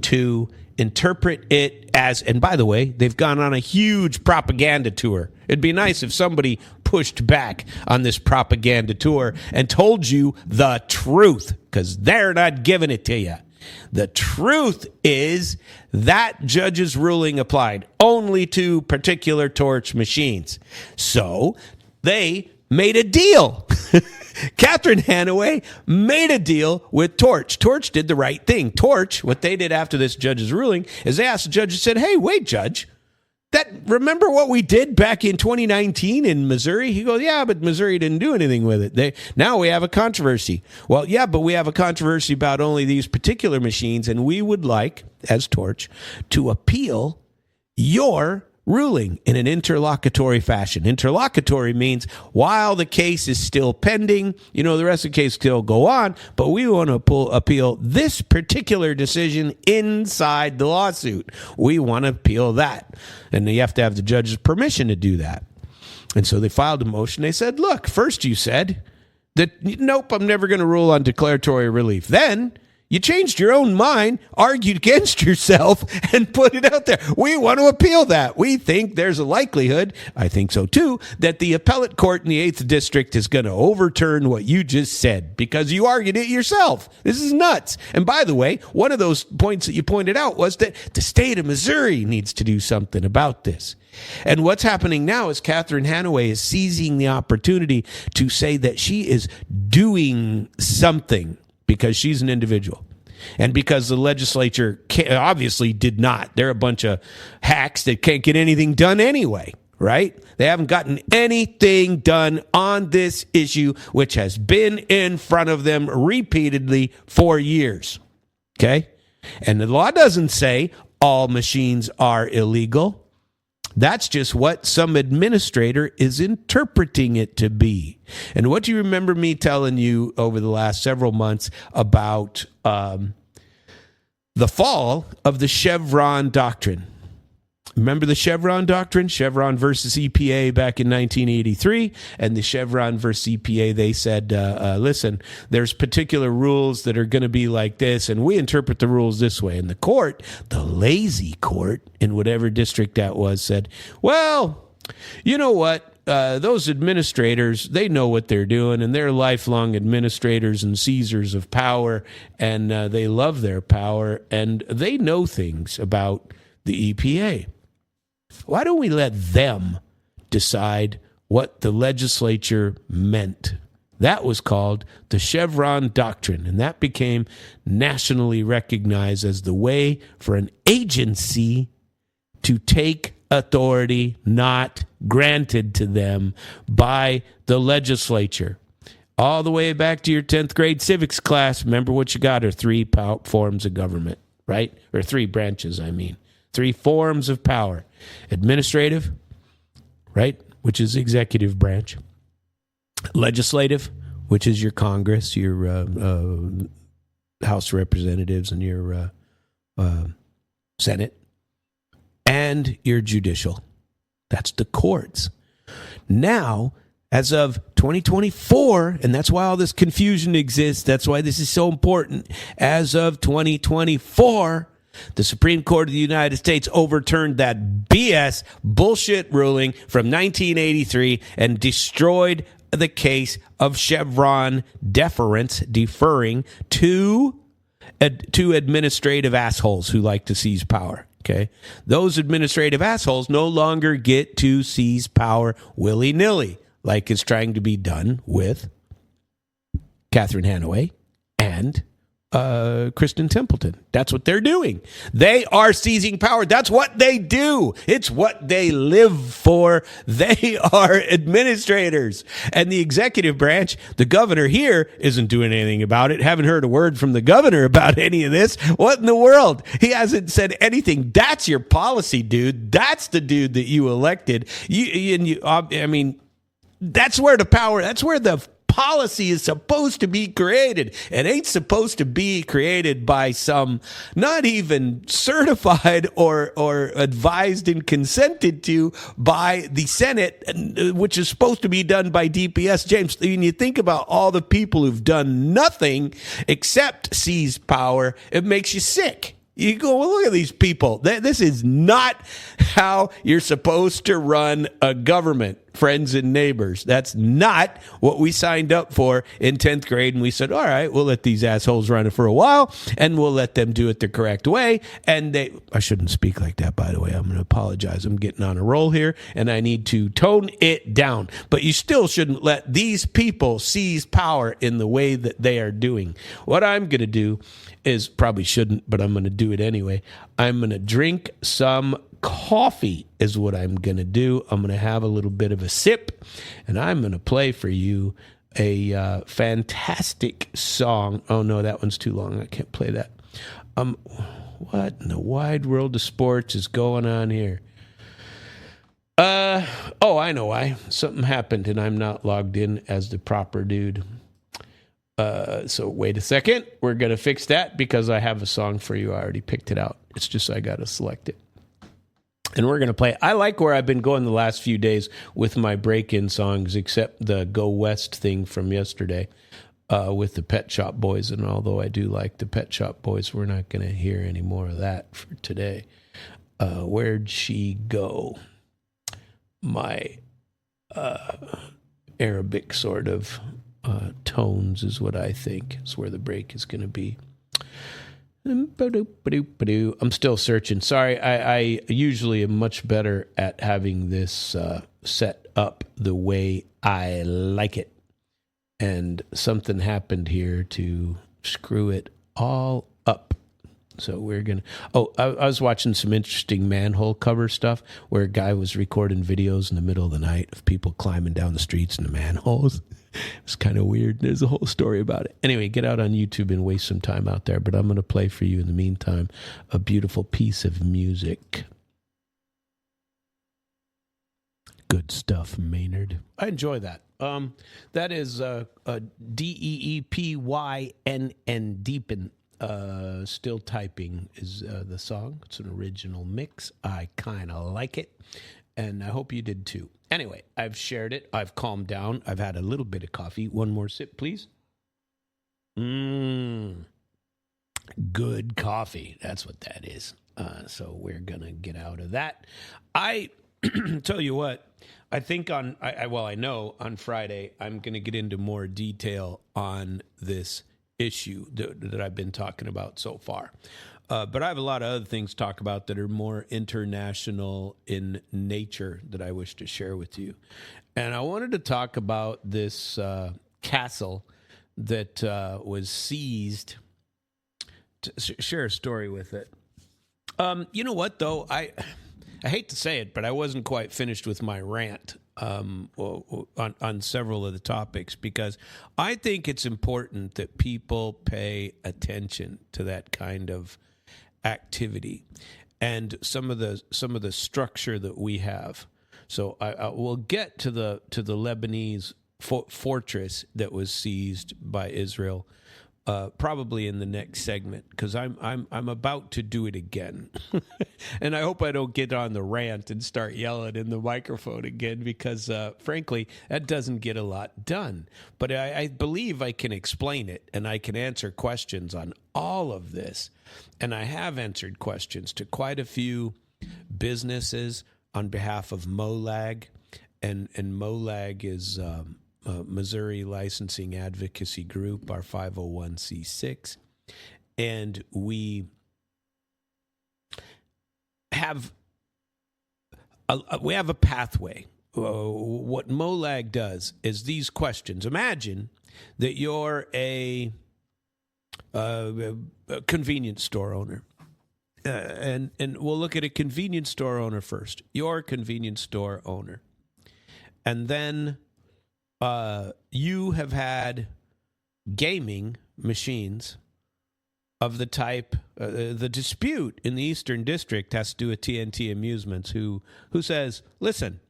to interpret it as, and by the way, they've gone on a huge propaganda tour. It'd be nice if somebody pushed back on this propaganda tour and told you the truth, because they're not giving it to you. The truth is that judge's ruling applied only to particular torch machines. So they made a deal. Catherine Hanaway made a deal with Torch. Torch did the right thing. Torch, what they did after this judge's ruling is they asked the judge and said, hey, wait, judge, remember what we did back in 2019 in Missouri? He goes, yeah, but Missouri didn't do anything with it. Now we have a controversy. Well, yeah, but we have a controversy about only these particular machines, and we would like, as Torch, to appeal your ruling in an interlocutory fashion. Interlocutory means while the case is still pending, the rest of the case still go on, but we want to appeal this particular decision inside the lawsuit. We want to appeal that. And you have to have the judge's permission to do that. And so they filed a motion. They said, look, first you said that, nope, I'm never going to rule on declaratory relief. Then you changed your own mind, argued against yourself, and put it out there. We want to appeal that. We think there's a likelihood, I think so too, that the appellate court in the 8th District is going to overturn what you just said because you argued it yourself. This is nuts. And by the way, one of those points that you pointed out was that the state of Missouri needs to do something about this. And what's happening now is Catherine Hanaway is seizing the opportunity to say that she is doing something because she's an individual. And because the legislature obviously did not. They're a bunch of hacks that can't get anything done anyway, right? They haven't gotten anything done on this issue, which has been in front of them repeatedly for years, okay? And the law doesn't say all machines are illegal. That's just what some administrator is interpreting it to be. And what do you remember me telling you over the last several months about the fall of the Chevron doctrine? Remember the Chevron doctrine? Chevron versus EPA back in 1983. And the Chevron versus EPA, they said, listen, there's particular rules that are going to be like this, and we interpret the rules this way. And the court, the lazy court, in whatever district that was, said, well, you know what? Those administrators, they know what they're doing, and they're lifelong administrators and seizures of power, and they love their power, and they know things about the EPA. Why don't we let them decide what the legislature meant? That was called the Chevron Doctrine, and that became nationally recognized as the way for an agency to take authority not granted to them by the legislature. All the way back to your 10th grade civics class, remember what you got are three forms of government, right? Or three branches, I mean. Three forms of power. Administrative, right, which is the executive branch. Legislative, which is your Congress, your House of Representatives, and your Senate. And your judicial. That's the courts. Now, as of 2024, and that's why all this confusion exists, that's why this is so important, as of 2024, the Supreme Court of the United States overturned that BS bullshit ruling from 1983 and destroyed the case of Chevron Deference, deferring to administrative assholes who like to seize power. Okay, those administrative assholes no longer get to seize power willy-nilly, like is trying to be done with Catherine Hanaway and Kristen Templeton. That's what they're doing. They are seizing power. That's what they do. It's what they live for. They are administrators. And the executive branch, the governor here, isn't doing anything about it. Haven't heard a word from the governor about any of this. What in the world? He hasn't said anything. That's your policy, dude. That's the dude that you elected. I mean, that's where the power, that's where the policy is supposed to be created. It ain't supposed to be created by some not even certified or advised and consented to by the Senate, which is supposed to be done by DPS. James, when you think about all the people who've done nothing except seize power, it makes you sick. You go, well, look at these people. This is not how you're supposed to run a government, friends and neighbors. That's not what we signed up for in 10th grade. And we said, all right, we'll let these assholes run it for a while, and we'll let them do it the correct way. And I shouldn't speak like that, by the way. I'm going to apologize. I'm getting on a roll here, and I need to tone it down. But you still shouldn't let these people seize power in the way that they are doing. What I'm going to do is, probably shouldn't, but I'm going to do it anyway. I'm going to drink some coffee is what I'm going to do. I'm going to have a little bit of a sip, and I'm going to play for you a fantastic song. Oh, no, that one's too long. I can't play that. What in the wide world of sports is going on here? I know why. Something happened, and I'm not logged in as the proper dude. So wait a second. We're going to fix that because I have a song for you. I already picked it out. It's just I got to select it. And we're going to play. I like where I've been going the last few days with my break-in songs, except the Go West thing from yesterday with the Pet Shop Boys. And although I do like the Pet Shop Boys, we're not going to hear any more of that for today. Where'd she go? My Arabic sort of tones is what I think is where the break is going to be. I'm still searching. Sorry, I usually am much better at having this set up the way I like it. And something happened here to screw it all up. So we're going to... Oh, I was watching some interesting manhole cover stuff where a guy was recording videos in the middle of the night of people climbing down the streets in the manholes. It's kind of weird. There's a whole story about it. Anyway, get out on YouTube and waste some time out there. But I'm going to play for you in the meantime a beautiful piece of music. Good stuff, Maynard. I enjoy that. That is Deepyn. Deepyn. Still Typing is the song. It's an original mix. I kind of like it, and I hope you did too. Anyway, I've shared it. I've calmed down. I've had a little bit of coffee. One more sip, please. Good coffee. That's what that is. So we're going to get out of that. I tell you what, I think I know on Friday I'm going to get into more detail on this issue that I've been talking about so far. But I have a lot of other things to talk about that are more international in nature that I wish to share with you. And I wanted to talk about this castle that was seized, to share a story with it. You know what, though? I hate to say it, but I wasn't quite finished with my rant on several of the topics, because I think it's important that people pay attention to that kind of activity and some of the structure that we have. So I will get to the Lebanese fortress that was seized by Israel probably in the next segment, because I'm about to do it again. And I hope I don't get on the rant and start yelling in the microphone again, because frankly, that doesn't get a lot done. But I believe I can explain it, and I can answer questions on all of this. And I have answered questions to quite a few businesses on behalf of MOLAG, and MOLAG is Missouri Licensing Advocacy Group, our 501c6, and we have a pathway. What MOLAG does is these questions. Imagine that you're a convenience store owner. And we'll look at a convenience store owner first. You're a convenience store owner. And then you have had gaming machines of the type, the dispute in the Eastern District has to do with TNT Amusements, who says, listen,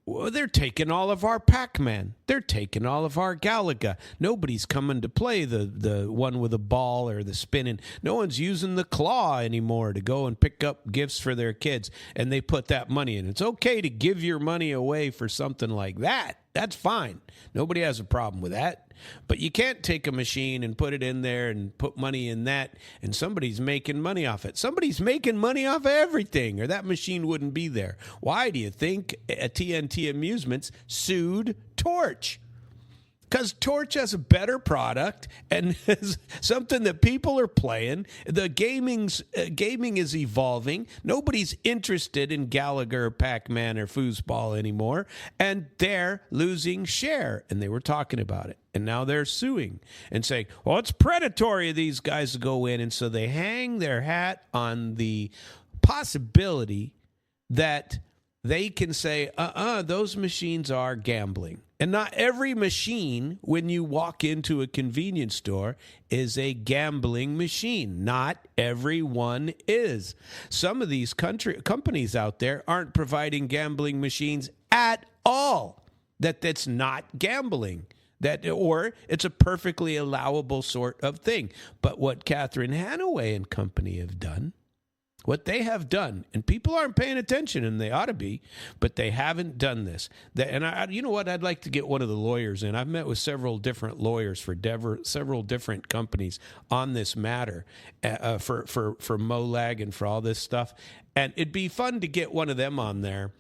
they're taking all of our Pac-Man. They're taking all of our Galaga. Nobody's coming to play the one with the ball or the spinning. No one's using the claw anymore to go and pick up gifts for their kids, and they put that money in. It's okay to give your money away for something like that. That's fine. Nobody has a problem with that. But you can't take a machine and put it in there and put money in that, and somebody's making money off it. Somebody's making money off of everything, or that machine wouldn't be there. Why do you think TNT Amusements sued Torch? Because Torch has a better product and is something that people are playing. The gaming is evolving. Nobody's interested in Gallagher, Pac-Man, or foosball anymore, and they're losing share. And they were talking about it, and now they're suing and saying, well, it's predatory of these guys to go in. And so they hang their hat on the possibility that they can say, those machines are gambling. And not every machine, when you walk into a convenience store, is a gambling machine. Not every one is. Some of these companies out there aren't providing gambling machines at all. That's not gambling. Or it's a perfectly allowable sort of thing. But what Catherine Hanaway and company have done, what they have done, and people aren't paying attention, and they ought to be, but they haven't done this. You know what? I'd like to get one of the lawyers in. I've met with several different lawyers for several different companies on this matter for MOLAG and for all this stuff. And it'd be fun to get one of them on there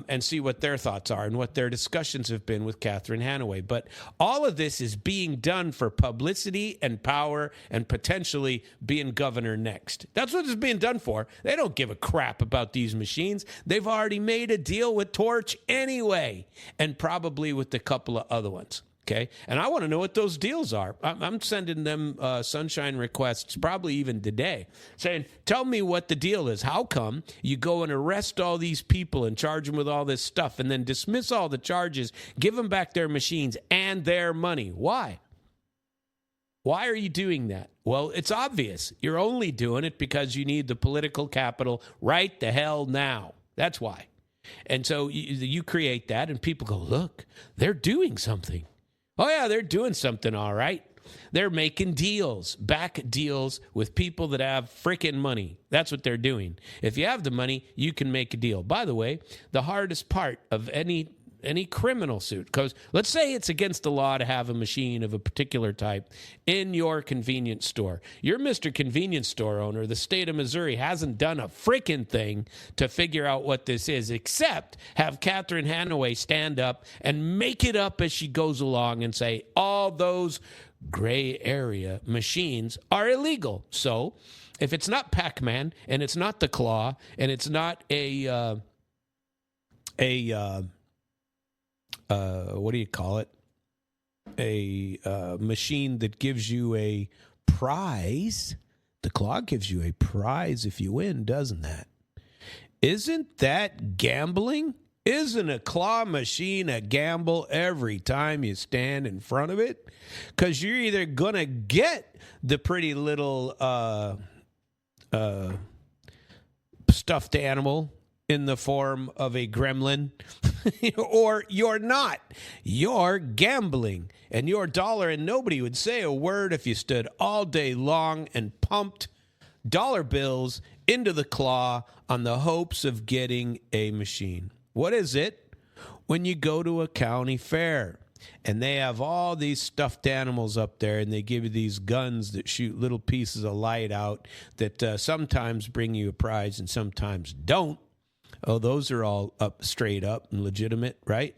and see what their thoughts are and what their discussions have been with Catherine Hanaway. But all of this is being done for publicity and power and potentially being governor next. That's what it's being done for. They don't give a crap about these machines. They've already made a deal with Torch anyway, and probably with a couple of other ones. Okay, and I want to know what those deals are. I'm sending them sunshine requests probably even today, saying, tell me what the deal is. How come you go and arrest all these people and charge them with all this stuff and then dismiss all the charges, give them back their machines and their money? Why? Why are you doing that? Well, it's obvious. You're only doing it because you need the political capital right the hell now. That's why. And so you create that and people go, look, they're doing something. Oh, yeah, they're doing something all right. They're making deals, back deals with people that have freaking money. That's what they're doing. If you have the money, you can make a deal. By the way, the hardest part of any criminal suit, because let's say it's against the law to have a machine of a particular type in your convenience store. Your Mr. Convenience Store owner, the state of Missouri, hasn't done a freaking thing to figure out what this is, except have Catherine Hanaway stand up and make it up as she goes along and say, all those gray area machines are illegal. So if it's not Pac-Man and it's not the Claw and it's not what do you call it? A machine that gives you a prize. The Claw gives you a prize if you win, doesn't that? Isn't that gambling? Isn't a claw machine a gamble every time you stand in front of it? Because you're either going to get the pretty little stuffed animal in the form of a gremlin, or you're not. You're gambling, and your dollar, and nobody would say a word if you stood all day long and pumped dollar bills into the Claw on the hopes of getting a machine. What is it? When you go to a county fair and they have all these stuffed animals up there and they give you these guns that shoot little pieces of light out that sometimes bring you a prize and sometimes don't. Oh, those are all up straight up and legitimate, right?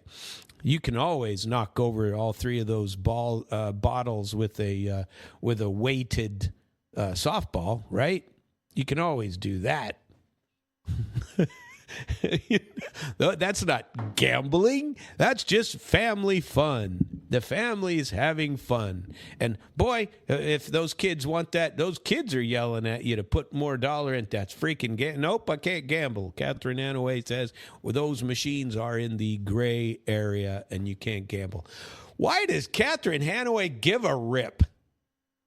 You can always knock over all three of those bottles with a weighted softball, right? You can always do that. That's not gambling. That's just family fun. The family's having fun. And boy, if those kids want that, those kids are yelling at you to put more dollar in. That's freaking nope, I can't gamble. Catherine Hanaway says, well, those machines are in the gray area and you can't gamble. Why does Catherine Hanaway give a rip?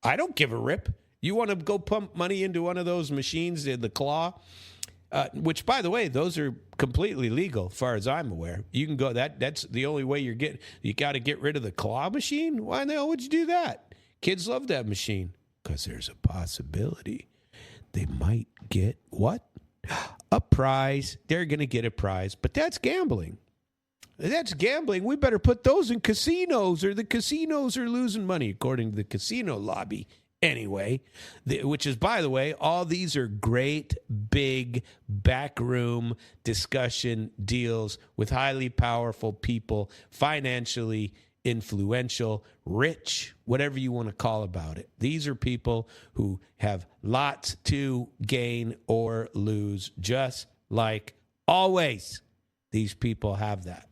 I don't give a rip. You want to go pump money into one of those machines in the Claw? Which, by the way, those are completely legal, as far as I'm aware. You can go that's the only way you got to get rid of the Claw machine. Why the hell would you do that? Kids love that machine because there's a possibility they might get what? A prize. They're going to get a prize, but that's gambling. That's gambling. We better put those in casinos, or the casinos are losing money, according to the casino lobby. Anyway, which is, by the way, all these are great, big, backroom discussion deals with highly powerful people, financially influential, rich, whatever you want to call about it. These are people who have lots to gain or lose, just like always. These people have that.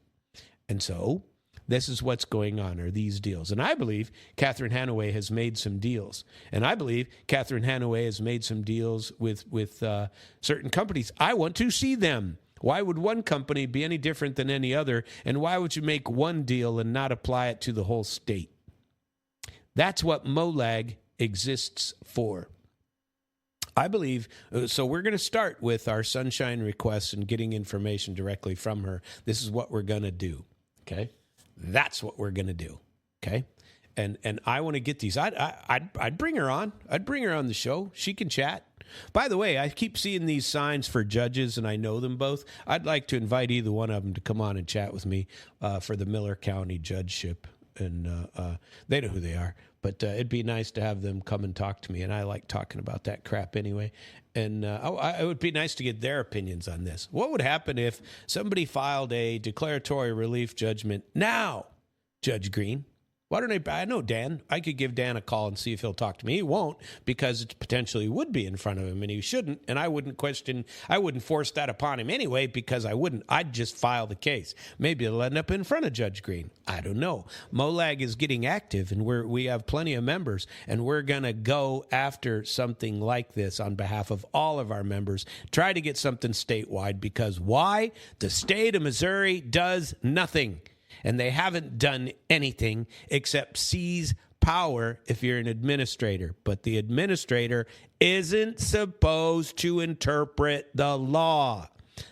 And so this is what's going on, are these deals. And I believe Catherine Hanaway has made some deals. And I believe Catherine Hanaway has made some deals with certain companies. I want to see them. Why would one company be any different than any other? And why would you make one deal and not apply it to the whole state? That's what MOLAG exists for. I believe, so we're going to start with our sunshine requests and getting information directly from her. This is what we're going to do, okay? That's what we're going to do, okay? And I want to get these. I'd bring her on. I'd bring her on the show. She can chat. By the way, I keep seeing these signs for judges, and I know them both. I'd like to invite either one of them to come on and chat with me for the Miller County judgeship. And they know who they are. But it'd be nice to have them come and talk to me, and I like talking about that crap anyway. And it would be nice to get their opinions on this. What would happen if somebody filed a declaratory relief judgment now, Judge Green, Why don't I know Dan. I could give Dan a call and see if he'll talk to me. He won't, because it potentially would be in front of him, and he shouldn't. And I wouldn't force that upon him anyway, because I'd just file the case. Maybe it'll end up in front of Judge Green. I don't know. MOLAG is getting active, and we have plenty of members, and we're going to go after something like this on behalf of all of our members. Try to get something statewide, because why? The state of Missouri does nothing. And they haven't done anything except seize power if you're an administrator. But the administrator isn't supposed to interpret the law.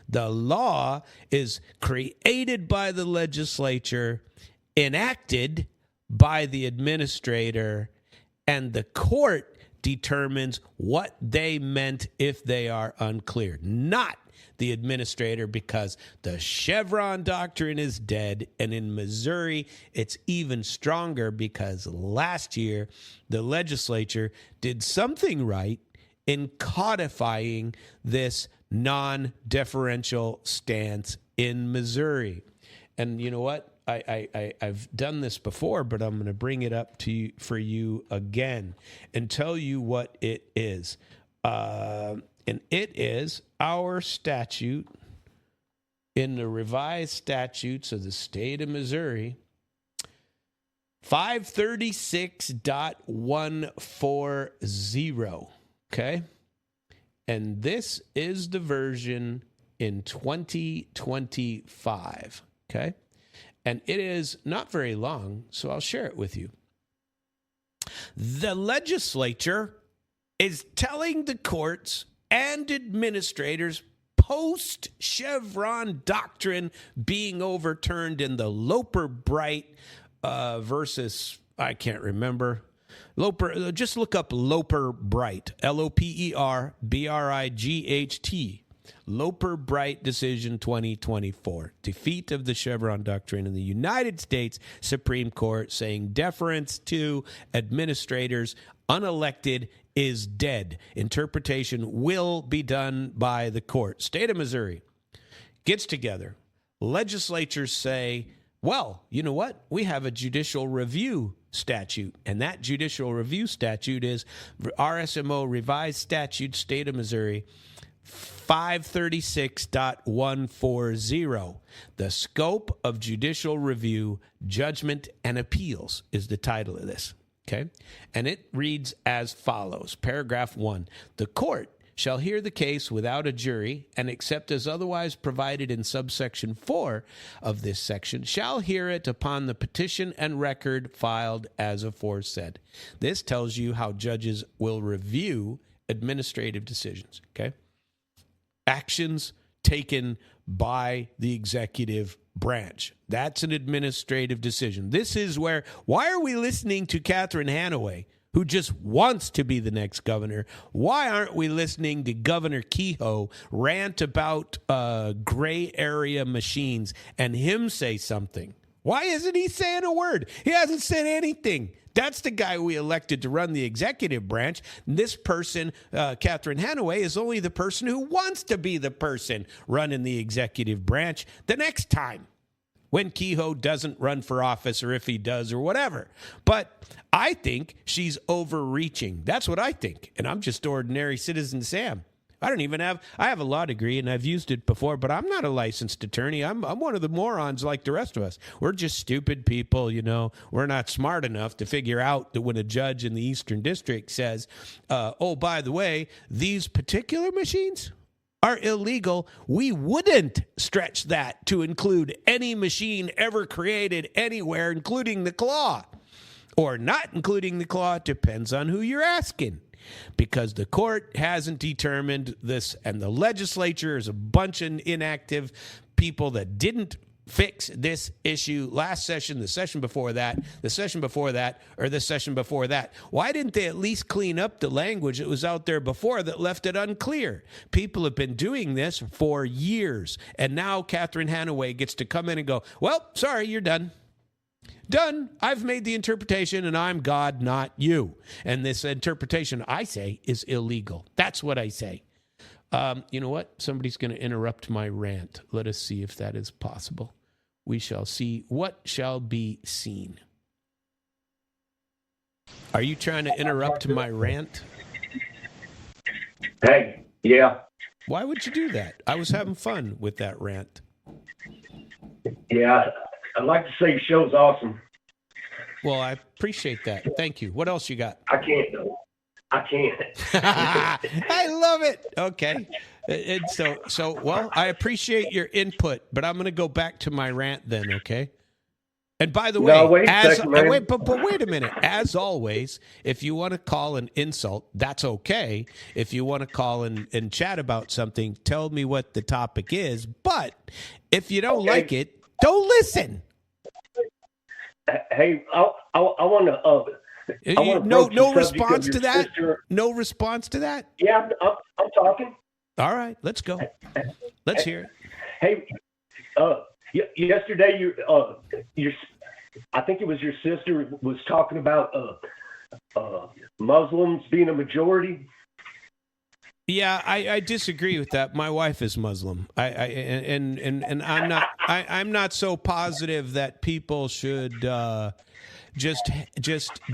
The law is created by the legislature, enacted by the administrator, and the court determines what they meant if they are unclear. Not the administrator, because the Chevron doctrine is dead. And in Missouri, it's even stronger, because last year the legislature did something right in codifying this non-deferential stance in Missouri. And you know what? I've done this before, but I'm going to bring it up to you, for you again, and tell you what it is. And it is our statute in the revised statutes of the state of Missouri, 536.140. Okay? And this is the version in 2025. Okay? And it is not very long, so I'll share it with you. The legislature is telling the courts and administrators, post-Chevron doctrine being overturned in the Loper-Bright versus, I can't remember. Loper, just look up Loper-Bright, Loper-Bright, Loper-Bright decision 2024. Defeat of the Chevron doctrine in the United States Supreme Court, saying deference to administrators unelected is dead. Interpretation will be done by the court. State of Missouri gets together. Legislatures say, well, you know what? We have a judicial review statute, and that judicial review statute is RSMO Revised Statute, State of Missouri, 536.140. The scope of judicial review, judgment, and appeals is the title of this. Okay, and it reads as follows. Paragraph 1. The court shall hear the case without a jury, and except as otherwise provided in subsection 4 of this section, shall hear it upon the petition and record filed as aforesaid. This tells you how judges will review administrative decisions. Okay, actions taken by the executive branch. That's an administrative decision. This is why are we listening to Catherine Hanaway, who just wants to be the next governor? Why aren't we listening to Governor Kehoe rant about gray area machines and him say something? Why isn't he saying a word? He hasn't said anything. That's the guy we elected to run the executive branch. This person, Catherine Hanaway, is only the person who wants to be the person running the executive branch the next time, when Kehoe doesn't run for office, or if he does, or whatever. But I think she's overreaching. That's what I think. And I'm just ordinary citizen Sam. I have a law degree, and I've used it before, but I'm not a licensed attorney. I'm one of the morons like the rest of us. We're just stupid people, you know. We're not smart enough to figure out that when a judge in the Eastern District says, oh, by the way, these particular machines are illegal, we wouldn't stretch that to include any machine ever created anywhere, including the claw. Or not including the claw, depends on who you're asking. Because the court hasn't determined this, and the legislature is a bunch of inactive people that didn't fix this issue last session, the session before that, the session before that, or the session before that. Why didn't they at least clean up the language that was out there before that left it unclear? People have been doing this for years, and now Catherine Hanaway gets to come in and go, well, sorry, you're done. Done. I've made the interpretation, and I'm God, not you. And this interpretation, I say, is illegal. That's what I say. You know what? Somebody's going to interrupt my rant. Let us see if that is possible. We shall see what shall be seen. Are you trying to interrupt my rant? Hey, yeah. Why would you do that? I was having fun with that rant. Yeah, I'd like to say your show's awesome. Well, I appreciate that. Thank you. What else you got? I can't, though. I can't. I love it. Okay. And so, well, I appreciate your input, but I'm going to go back to my rant then, okay? And by the way, wait a minute. As always, if you want to call an insult, that's okay. If you want to call and chat about something, tell me what the topic is. But if you don't like it, don't listen. Hey, I want to. No response to that. No response to that. Yeah, I'm talking. All right, let's go. Let's hear it. Hey, yesterday I think it was your sister was talking about Muslims being a majority. Yeah, I disagree with that. My wife is Muslim. And I'm not so positive that people should just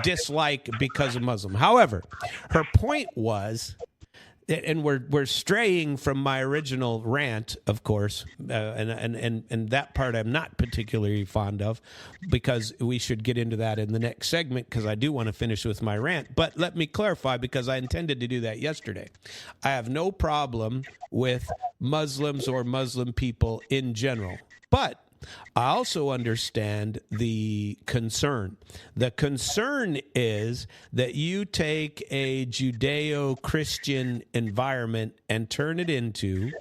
dislike because of Muslim. However, her point was, and we're straying from my original rant, of course, and that part I'm not particularly fond of, because we should get into that in the next segment, because I do want to finish with my rant. But let me clarify, because I intended to do that yesterday. I have no problem with Muslims or Muslim people in general, but I also understand the concern. The concern is that you take a Judeo-Christian environment and turn it into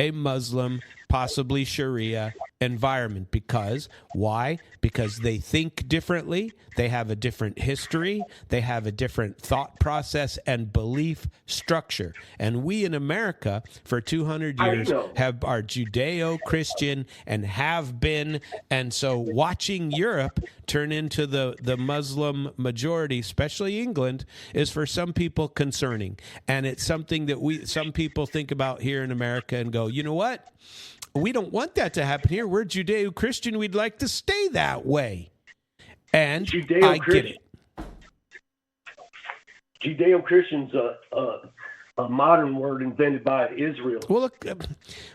a Muslim, possibly Sharia environment. Because why? Because they think differently, they have a different history, they have a different thought process and belief structure. And we in America for 200 years have our Judeo-Christian and have been. And so watching Europe turn into the Muslim majority, especially England, is for some people concerning. And it's something that some people think about here in America and go, you know what? We don't want that to happen here. We're Judeo-Christian. We'd like to stay that way. And I get it. Judeo-Christian's a modern word invented by Israel. Well, look,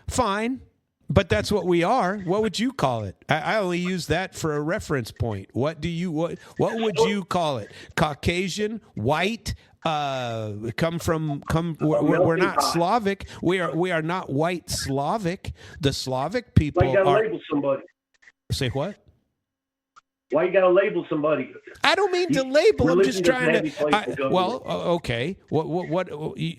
fine. But that's what we are. What would you call it? I only use that for a reference point. What would you call it? Caucasian, white, we're not Slavic. We are not white Slavic. The Slavic people you gotta label somebody. Say what? Why you gotta label somebody? I don't mean to label. I'm just trying to. Okay. What?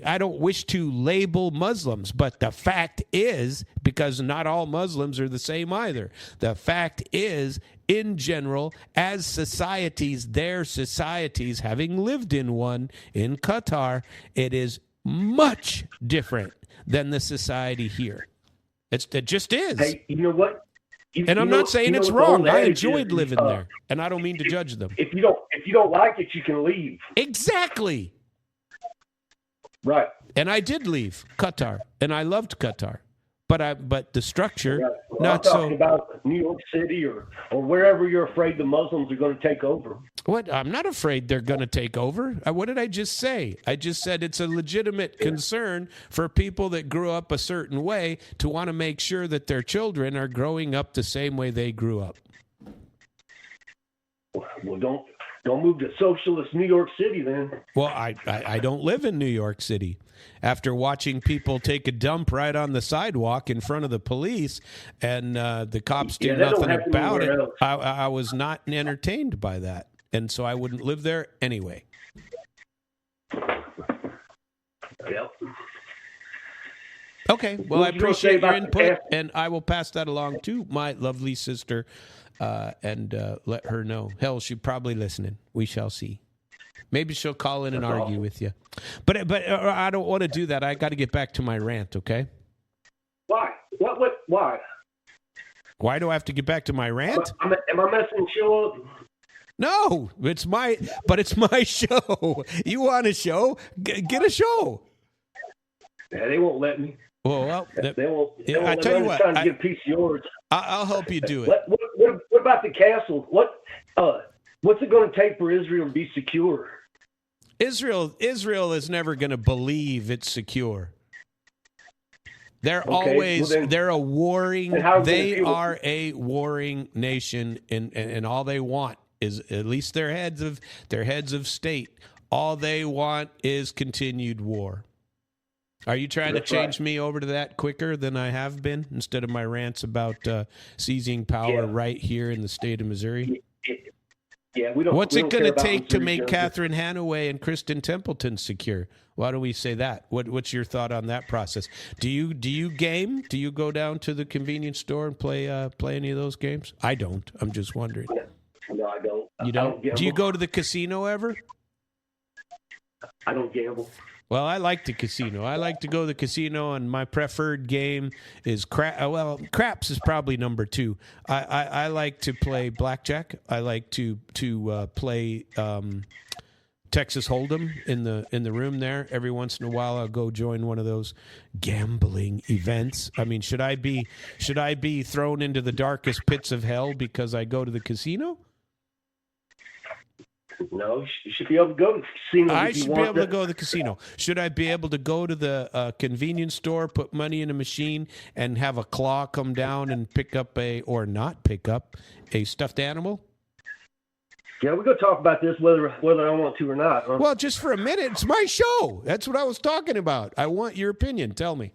I don't wish to label Muslims, but the fact is, because not all Muslims are the same either. The fact is, in general, as societies, their societies, having lived in one in Qatar, it is much different than the society here. It just is. Hey, you know what? And I'm not saying it's wrong. I enjoyed living there, and I don't mean to judge them. If you don't like it, you can leave. Exactly. Right. And I did leave Qatar, and I loved Qatar, but the structure, yeah. Well, not I'm talking so. About New York City or wherever you're afraid the Muslims are going to take over. What? I'm not afraid they're going to take over. What did I just say? I just said it's a legitimate concern for people that grew up a certain way to want to make sure that their children are growing up the same way they grew up. Well, don't move to socialist New York City then. Well, I don't live in New York City. After watching people take a dump right on the sidewalk in front of the police and the cops do nothing about it, I was not entertained by that. And so I wouldn't live there anyway. Yep. Okay. Well, I appreciate your input, and I will pass that along to my lovely sister and let her know. Hell, she's probably listening. We shall see. Maybe she'll call in and argue with you. But I don't want to do that. I got to get back to my rant, okay? Why? Why? Why do I have to get back to my rant? Am I messing the show up? No, it's my show. You want a show? Get a show. Yeah, they won't let me. Well, they won't. I tell you what, trying to get a piece of yours. I'll help you do it. What about the castle? What's it going to take for Israel to be secure? Israel is never going to believe it's secure. They're they're a warring. They are a warring nation, and all they want is, at least their heads of state, all they want is continued war. Are you trying to change me over to that quicker than I have been, instead of my rants about seizing power right here in the state of Missouri? Yeah, we don't. What's it going to take to make Catherine Hanaway and Kristen Templeton secure? Why don't we say that? What's your thought on that process? Do you game? Do you go down to the convenience store and play any of those games? I don't. I'm just wondering. No, I don't. You don't? Do you go to the casino ever? I don't gamble. Well, I like the casino. I like to go to the casino, and my preferred game is craps is probably number 2. I like to play blackjack. I like to play Texas Hold'em in the room there. Every once in a while, I'll go join one of those gambling events. I mean, should I be thrown into the darkest pits of hell because I go to the casino? No, you should be able to go to the casino. I should be able to go to the casino. Should I be able to go to the convenience store, put money in a machine, and have a claw come down and pick up or not pick up a stuffed animal? Yeah, we're going to talk about this whether I want to or not. Huh? Well, just for a minute. It's my show. That's what I was talking about. I want your opinion. Tell me.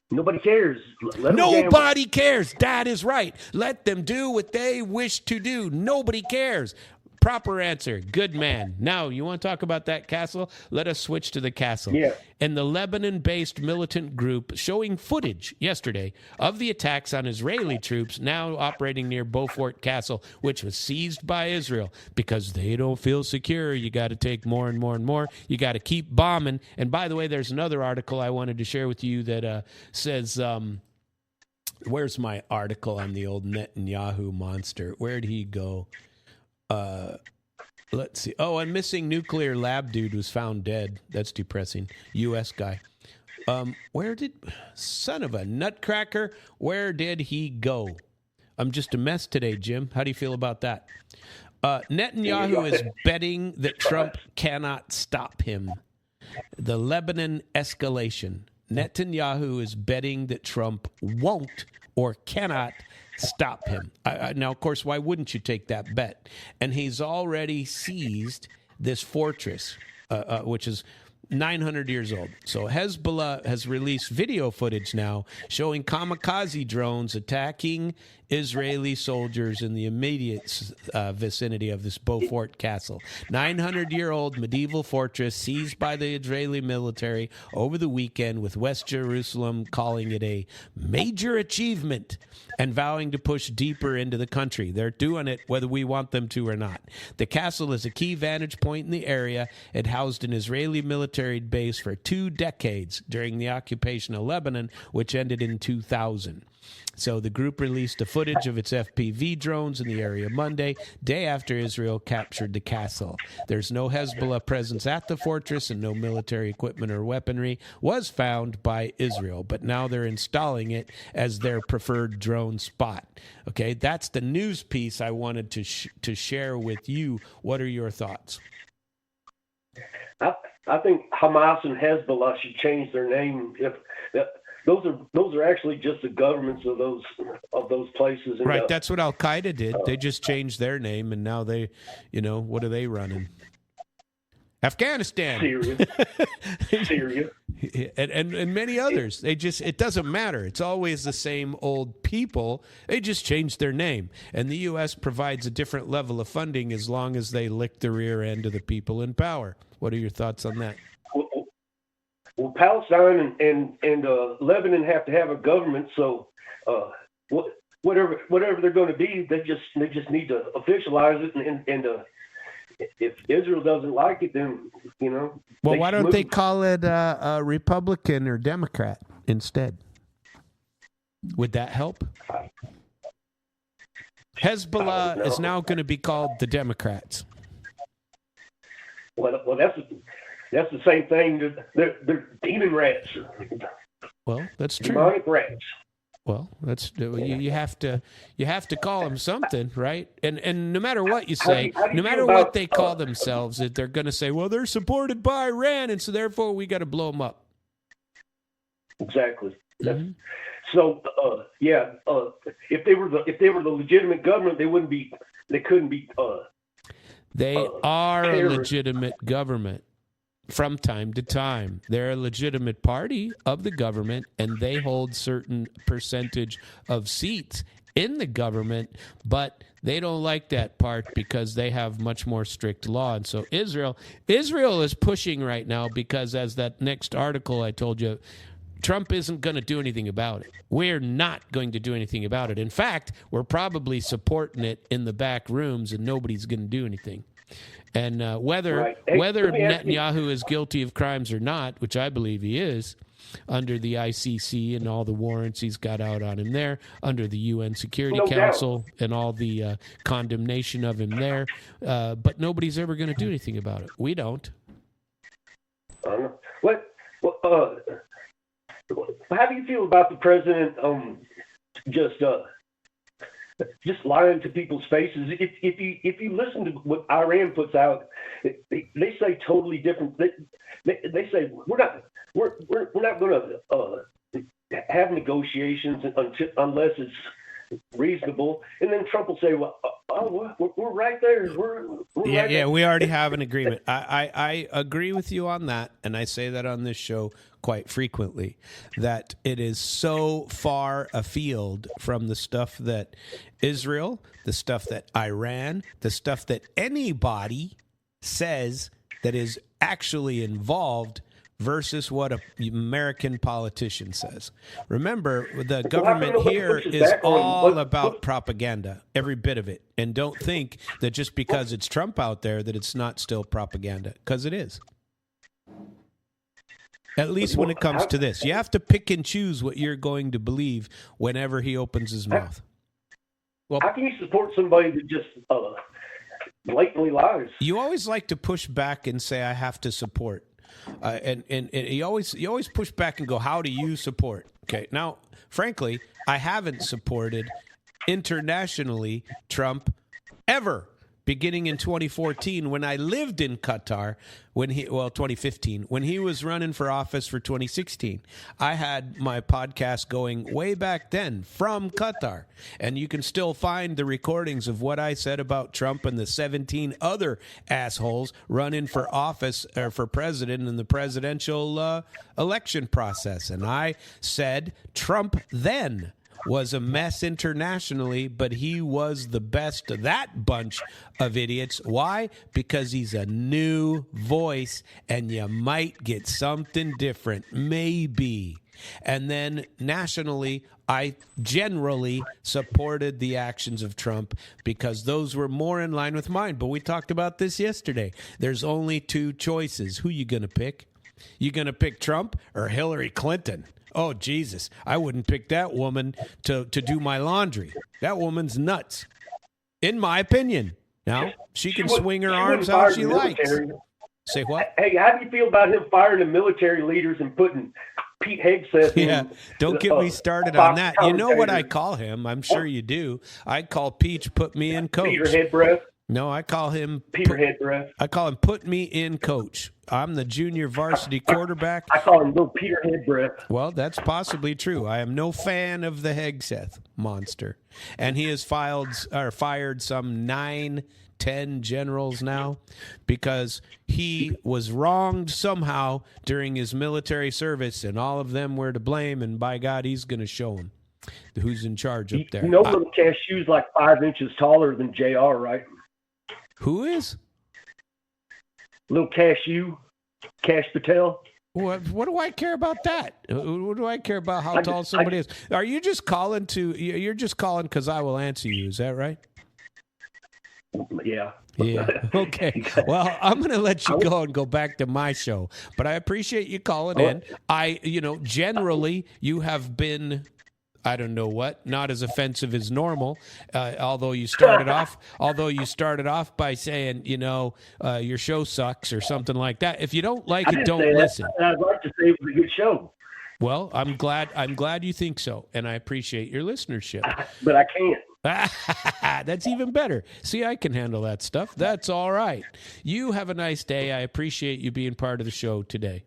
Nobody cares. Nobody cares. That is right. Let them do what they wish to do. Nobody cares. Proper answer. Good man. Now, you want to talk about that castle? Let us switch to the castle. Yeah. And the Lebanon-based militant group showing footage yesterday of the attacks on Israeli troops now operating near Beaufort Castle, which was seized by Israel because they don't feel secure. You got to take more and more and more. You got to keep bombing. And by the way, there's another article I wanted to share with you that says, where's my article on the old Netanyahu monster? Where'd he go? Let's see. Oh, a missing nuclear lab dude was found dead. That's depressing. U.S. guy. Son of a nutcracker, where did he go? I'm just a mess today, Jim. How do you feel about that? Netanyahu is betting that Trump cannot stop him. The Lebanon escalation. Netanyahu is betting that Trump won't or cannot stop him. Now, of course, why wouldn't you take that bet? And he's already seized this fortress, which is 900 years old. So Hezbollah has released video footage now showing kamikaze drones attacking Israeli soldiers in the immediate vicinity of this Beaufort Castle. 900-year-old medieval fortress seized by the Israeli military over the weekend, with West Jerusalem calling it a major achievement and vowing to push deeper into the country. They're doing it whether we want them to or not. The castle is a key vantage point in the area. It housed an Israeli military base for 2 decades during the occupation of Lebanon, which ended in 2000. So the group released a footage of its FPV drones in the area Monday, day after Israel captured the castle. There's no Hezbollah presence at the fortress, and no military equipment or weaponry was found by Israel. But now they're installing it as their preferred drone spot. Okay, that's the news piece I wanted to share with you. What are your thoughts? I think Hamas and Hezbollah should change their name. Those are actually just the governments of those places. And right, that's what Al Qaeda did. They just changed their name, and now they, what are they running? Afghanistan, Syria, and many others. It doesn't matter. It's always the same old people. They just changed their name, and the U.S. provides a different level of funding as long as they lick the rear end of the people in power. What are your thoughts on that? Well, Palestine and Lebanon have to have a government, so whatever they're going to be, they just need to officialize it, and if Israel doesn't like it, then Well, why don't they call it a Republican or Democrat instead? Would that help? Hezbollah is now going to be called the Democrats. Well, that's the same thing. They're demon rats. Well, that's true. Demonic rats. Well, that's you have to call them something, right? And no matter what you say, how do you no matter feel what about, they call themselves, that they're going to say, well, they're supported by Iran, and so therefore we got to blow them up. Exactly. Mm-hmm. So if they were the legitimate government, they couldn't be. They are a terrorists. legitimate government. From time to time, they're a legitimate party of the government, and they hold certain percentage of seats in the government, but they don't like that part because they have much more strict law. And so Israel is pushing right now because, as that next article I told you, Trump isn't going to do anything about it. We're not going to do anything about it. In fact, we're probably supporting it in the back rooms, and nobody's going to do anything. And whether Right. Hey, Netanyahu is guilty of crimes or not, which I believe he is, under the ICC and all the warrants he's got out on him there, under the UN Security Council and all the condemnation of him there, but nobody's ever going to do anything about it. We don't. How do you feel about the president just lying to people's faces? If you listen to what Iran puts out, they say totally different. They say we're not going to have negotiations unless it's reasonable, and then Trump will say, "Well, we're right there. We already have an agreement." I agree with you on that, and I say that on this show quite frequently, that it is so far afield from the stuff that Israel, the stuff that Iran, the stuff that anybody says that is actually involved versus what an American politician says. Remember, the government here is all about propaganda, every bit of it. And don't think that just because it's Trump out there that it's not still propaganda, because it is. At least when it comes to this. You have to pick and choose what you're going to believe whenever he opens his mouth. Well, how can you support somebody that just blatantly lies? You always like to push back and say, I have to support. And you always push back and go, how do you support? Okay, now, frankly, I haven't supported internationally Trump ever. Beginning in 2014, when I lived in Qatar, 2015, when he was running for office for 2016, I had my podcast going way back then from Qatar. And you can still find the recordings of what I said about Trump and the 17 other assholes running for office or for president in the presidential election process. And I said Trump then was a mess internationally, but he was the best of that bunch of idiots. Why? Because he's a new voice, and you might get something different, maybe. And then nationally, I generally supported the actions of Trump because those were more in line with mine. But we talked about this yesterday. There's only two choices. Who you going to pick? You going to pick Trump or Hillary Clinton? Oh, Jesus, I wouldn't pick that woman to do my laundry. That woman's nuts, in my opinion. Now, she can swing her arms how she likes. Say what? Hey, how do you feel about him firing the military leaders and putting Pete Hegseth in? Yeah, don't get me started on that. You know what I call him? I'm sure you do. I call Peach, put me in coach. Peter Head Breath? No, I call him Peter Head Breath. I call him put me in coach. I'm the junior varsity quarterback. I call him little Peter Head Breath. Well, that's possibly true. I am no fan of the Hegseth monster. And he has fired some 9-10 generals now because he was wronged somehow during his military service, and all of them were to blame, and by God, he's going to show them who's in charge up there. You know, little Cashew's like 5 inches taller than JR, right? Who is? Little Cashew, Cash Patel. What do I care about that? What do I care about how tall somebody is? Are you just calling you're just calling because I will answer you. Is that right? Yeah. Yeah. Okay. Well, I'm going to let you go and go back to my show, but I appreciate you calling in. Generally you have been, I don't know what, not as offensive as normal. Although you started off by saying, your show sucks or something like that. If you don't like it, don't listen. I'd like to say it was a good show. Well, I'm glad you think so, and I appreciate your listenership. But I can't. That's even better. See, I can handle that stuff. That's all right. You have a nice day. I appreciate you being part of the show today.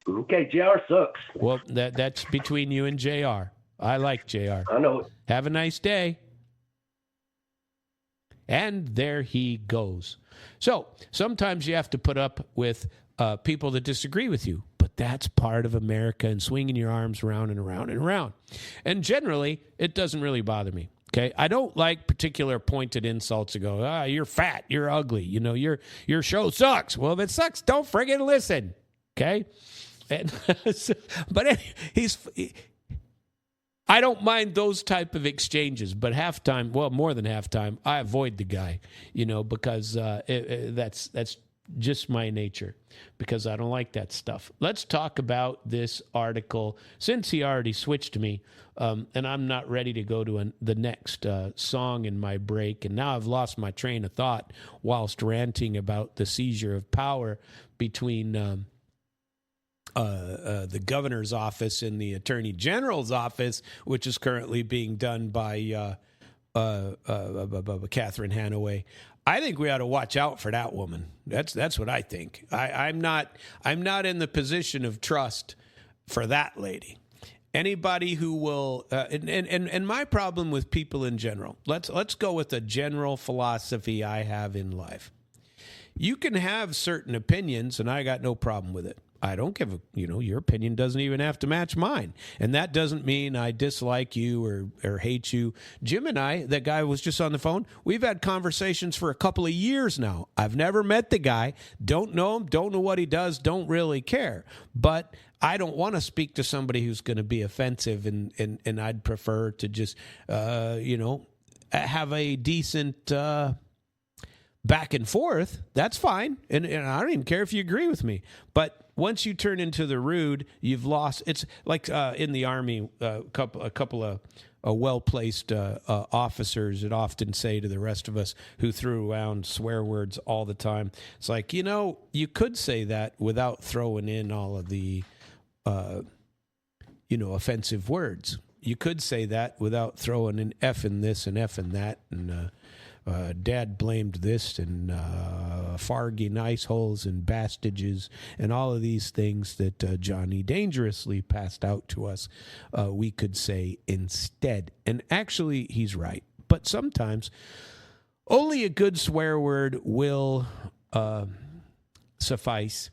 Okay, JR sucks. Well, that's between you and JR. I like JR. I know it. Have a nice day. And there he goes. So sometimes you have to put up with people that disagree with you, but that's part of America and swinging your arms around and around and around. And generally, it doesn't really bother me. Okay, I don't like particular pointed insults to go, you're fat, you're ugly, your show sucks. Well, if it sucks, don't friggin' listen. Okay, and but I don't mind those type of exchanges, but halftime, well, more than halftime, I avoid the guy, because that's just my nature, because I don't like that stuff. Let's talk about this article, since he already switched me, and I'm not ready to go to the next song in my break, and now I've lost my train of thought whilst ranting about the seizure of power between the governor's office and the attorney general's office, which is currently being done by Catherine Hanaway. I think we ought to watch out for that woman. That's what I think. I'm not in the position of trust for that lady. Anybody who will, and my problem with people in general. Let's go with a general philosophy I have in life. You can have certain opinions, and I got no problem with it. I don't give a, your opinion doesn't even have to match mine. And that doesn't mean I dislike you or hate you. Jim and I, that guy was just on the phone, we've had conversations for a couple of years now. I've never met the guy, don't know him, don't know what he does, don't really care. But I don't want to speak to somebody who's going to be offensive, and I'd prefer to just, have a decent back and forth. That's fine. And I don't even care if you agree with me. But once you turn into the rude, you've lost. It's like in the Army, a couple of well-placed officers that often say to the rest of us who threw around swear words all the time, it's like, you could say that without throwing in all of the, offensive words. You could say that without throwing in F in this and F in that, and Dad blamed this, and fargy nice holes and bastages and all of these things that Johnny dangerously passed out to us, we could say instead. And actually, he's right. But sometimes only a good swear word will suffice,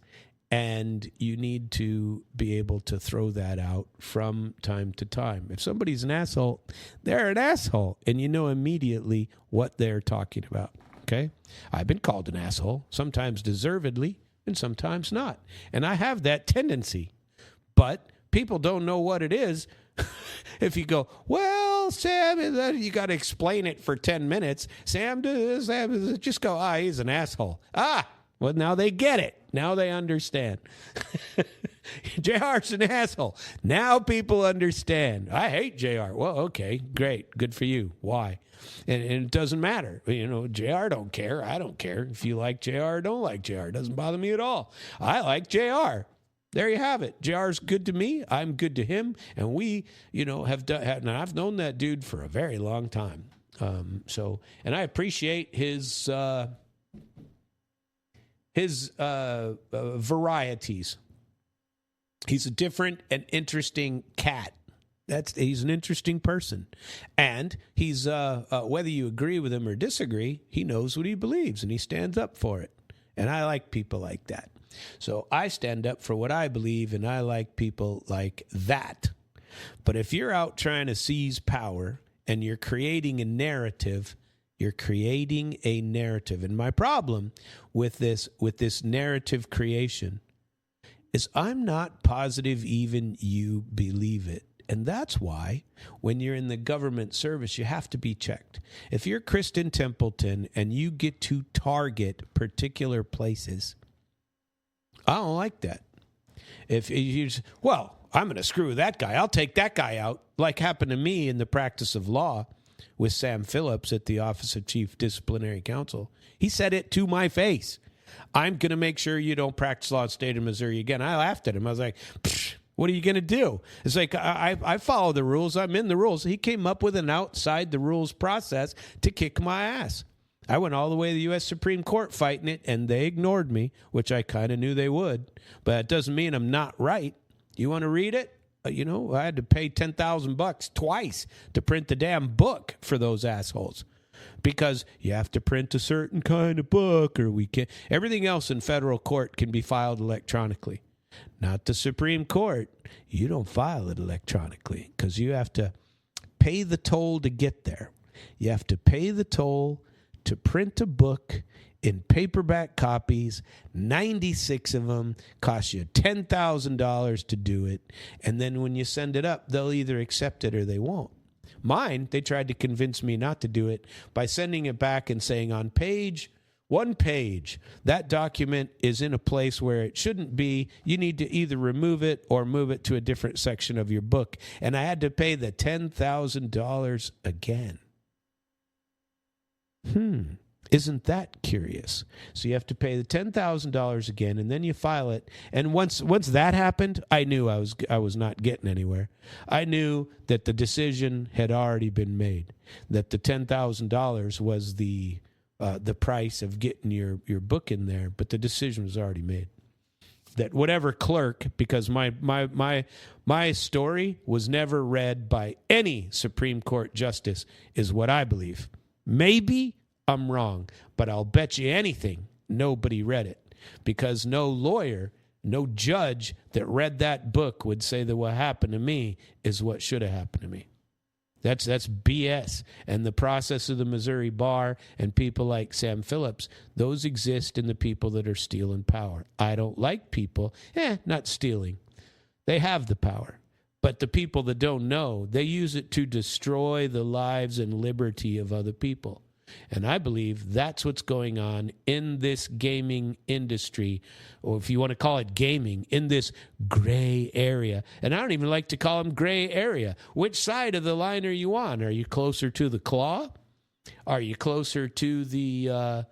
and you need to be able to throw that out from time to time. If somebody's an asshole, they're an asshole, and you know immediately what they're talking about, okay? I've been called an asshole, sometimes deservedly, and sometimes not. And I have that tendency. But people don't know what it is. If you go, well, Sam, you got to explain it for 10 minutes. Sam, just go, he's an asshole. Well, now they get it. Now they understand. JR's an asshole. Now people understand. I hate JR. Well, okay, great. Good for you. Why? And it doesn't matter. JR don't care. I don't care. If you like JR or don't like JR, it doesn't bother me at all. I like JR. There you have it. JR's good to me. I'm good to him. And we, have done, and I've known that dude for a very long time. And I appreciate his varieties. He's a different and interesting cat. He's an interesting person. And he's, whether you agree with him or disagree, he knows what he believes and he stands up for it. And I like people like that. So I stand up for what I believe, and I like people like that. But if you're out trying to seize power and you're creating a narrative, And my problem with this narrative creation is I'm not positive even you believe it. And that's why when you're in the government service, you have to be checked. If you're Kristen Templeton and you get to target particular places, I don't like that. If you just, I'm going to screw that guy. I'll take that guy out, like happened to me in the practice of law with Sam Phillips at the Office of Chief Disciplinary Counsel. He said it to my face. I'm going to make sure you don't practice law in the state of Missouri again. I laughed at him. I was like, What are you going to do? It's like, I follow the rules. I'm in the rules. He came up with an outside the rules process to kick my ass. I went all the way to the U.S. Supreme Court fighting it, and they ignored me, which I kind of knew they would. But it doesn't mean I'm not right. You want to read it? You know, I had to pay $10,000 twice to print the damn book for those assholes. Because you have to print a certain kind of book, or we can't. Everything else in federal court can be filed electronically. Not the Supreme Court. You don't file it electronically because you have to pay the toll to get there. You have to pay the toll to print a book in paperback copies, 96 of them, cost you $10,000 to do it, and then when you send it up, they'll either accept it or they won't. Mine, they tried to convince me not to do it by sending it back and saying on one page, that document is in a place where it shouldn't be. You need to either remove it or move it to a different section of your book. And I had to pay the $10,000 again. Isn't that curious? So you have to pay the $10,000 again, and then you file it. And once that happened, I knew I was not getting anywhere. I knew that the decision had already been made, that the $10,000 was the price of getting your book in there, but the decision was already made. That whatever clerk, because my story was never read by any Supreme Court justice, is what I believe. Maybe I'm wrong, but I'll bet you anything nobody read it, because no lawyer, no judge that read that book would say that what happened to me is what should have happened to me. That's BS. And the process of the Missouri bar and people like Sam Phillips, those exist in the people that are stealing power. I don't like people, not stealing. They have the power. But the people that don't know, they use it to destroy the lives and liberty of other people. And I believe that's what's going on in this gaming industry, or if you want to call it gaming, in this gray area. And I don't even like to call them gray area. Which side of the line are you on? Are you closer to the claw? Are you closer to the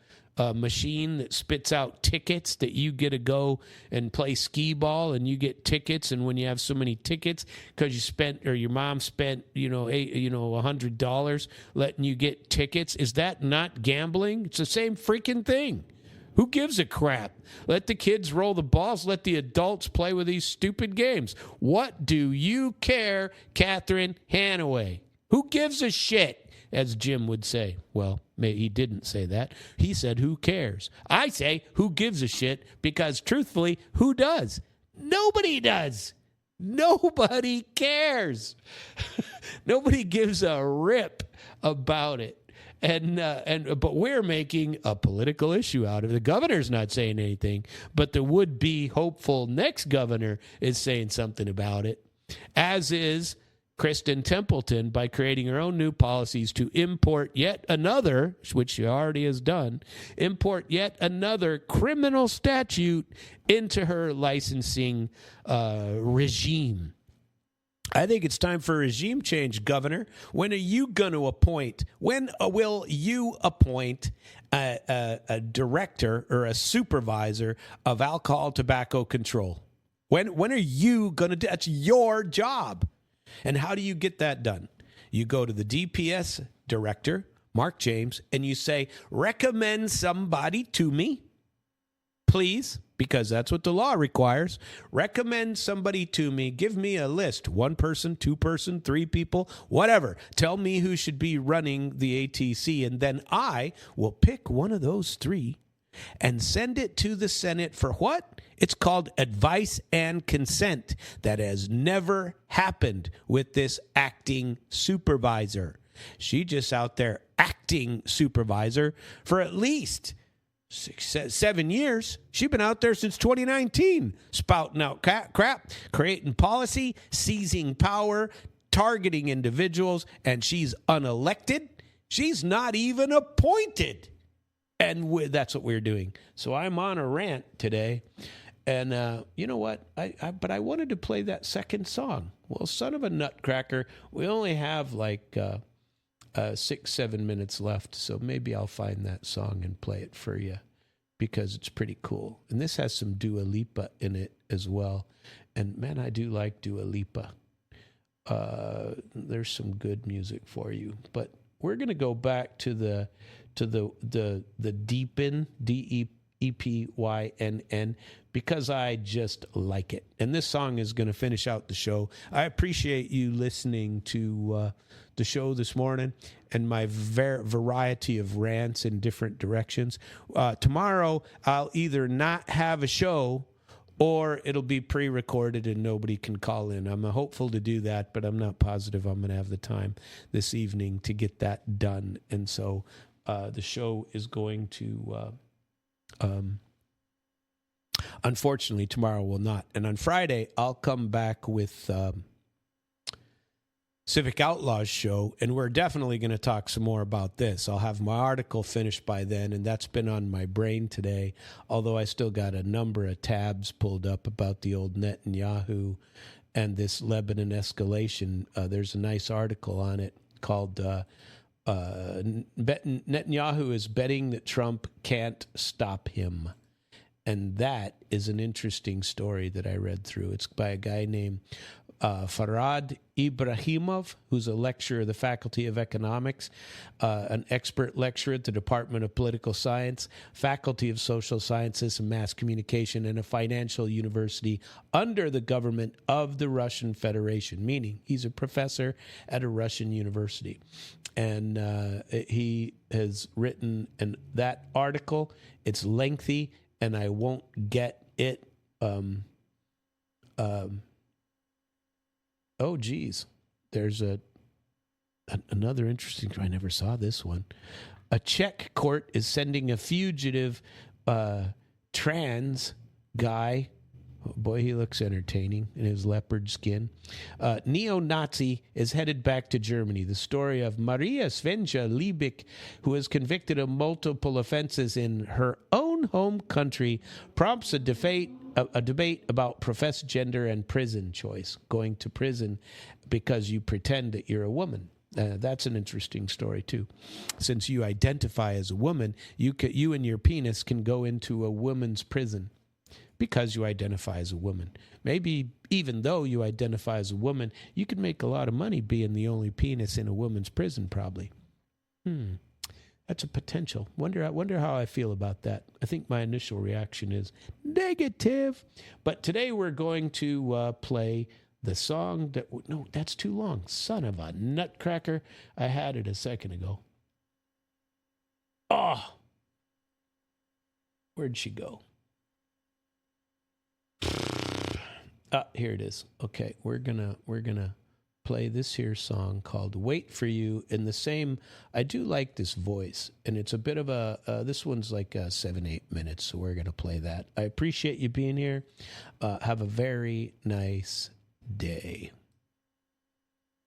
machine that spits out tickets that you get to go and play skee ball and you get tickets, and when you have so many tickets because you spent, or your mom spent $100 letting you get tickets, is that not gambling? It's the same freaking thing. Who gives a crap? Let the kids roll the balls. Let the adults play with these stupid games. What do you care, Catherine Hanaway? Who gives a shit? As Jim would say. Well, he didn't say that. He said, who cares? I say, who gives a shit? Because truthfully, who does? Nobody does. Nobody cares. Nobody gives a rip about it. But we're making a political issue out of it. The governor's not saying anything, but the would-be hopeful next governor is saying something about it, as is Kristen Templeton, by creating her own new policies to import yet another, which she already has done, import yet another criminal statute into her licensing regime. I think it's time for a regime change, Governor. When are you going to appoint? When will you appoint a director or a supervisor of alcohol tobacco control? When are you going to do? That's your job. And how do you get that done? You go to the DPS director, Mark James, and you say, recommend somebody to me, please, because that's what the law requires. Recommend somebody to me. Give me a list. 1 person, 2 person, 3 people, whatever. Tell me who should be running the ATC, and then I will pick one of those 3 and send it to the Senate for what? It's called advice and consent. That has never happened with this acting supervisor. She just out there acting supervisor for at least 7 years. She's been out there since 2019, spouting out crap, creating policy, seizing power, targeting individuals, and she's unelected. She's not even appointed. And that's what we're doing. So I'm on a rant today. And you know what? But I wanted to play that second song. Well, son of a nutcracker, we only have like 6-7 minutes left. So maybe I'll find that song and play it for you, because it's pretty cool. And this has some Dua Lipa in it as well. And man, I do like Dua Lipa. There's some good music for you, but we're gonna go back to the Deepin, Depyinn, because I just like it. And this song is going to finish out the show. I appreciate you listening to the show this morning and my variety of rants in different directions. Tomorrow, I'll either not have a show or it'll be pre-recorded and nobody can call in. I'm hopeful to do that, but I'm not positive I'm going to have the time this evening to get that done. And so the show is going to... unfortunately, tomorrow will not. And on Friday, I'll come back with Civic Outlaws show, and we're definitely going to talk some more about this. I'll have my article finished by then, and that's been on my brain today, although I still got a number of tabs pulled up about the old Netanyahu and this Lebanon escalation. There's a nice article on it called Netanyahu is betting that Trump can't stop him. And that is an interesting story that I read through. It's by a guy named Farad Ibrahimov, who's a lecturer of the Faculty of Economics, an expert lecturer at the Department of Political Science, Faculty of Social Sciences and Mass Communication, and a financial university under the government of the Russian Federation, meaning he's a professor at a Russian university. And he has written that article. It's lengthy, and I won't get it. Oh, geez. There's another interesting. I never saw this one. A Czech court is sending a fugitive trans guy. Oh boy, he looks entertaining in his leopard skin. Neo-Nazi is headed back to Germany. The story of Maria Svenja Liebig, who is convicted of multiple offenses in her own home country, prompts a debate about professed gender and prison choice. Going to prison because you pretend that you're a woman. That's an interesting story, too. Since you identify as a woman, you and your penis can go into a woman's prison because you identify as a woman. Maybe even though you identify as a woman, you could make a lot of money being the only penis in a woman's prison, probably. That's a potential. Wonder how I feel about that. I think my initial reaction is negative. But today we're going to play the song that... No, that's too long. Son of a nutcracker. I had it a second ago. Oh! Where'd she go? Here it is. Okay, we're gonna play this here song called "Wait for You" in the same. I do like this voice, and it's a bit of a. This one's like 7-8 minutes, so we're gonna play that. I appreciate you being here. Have a very nice day.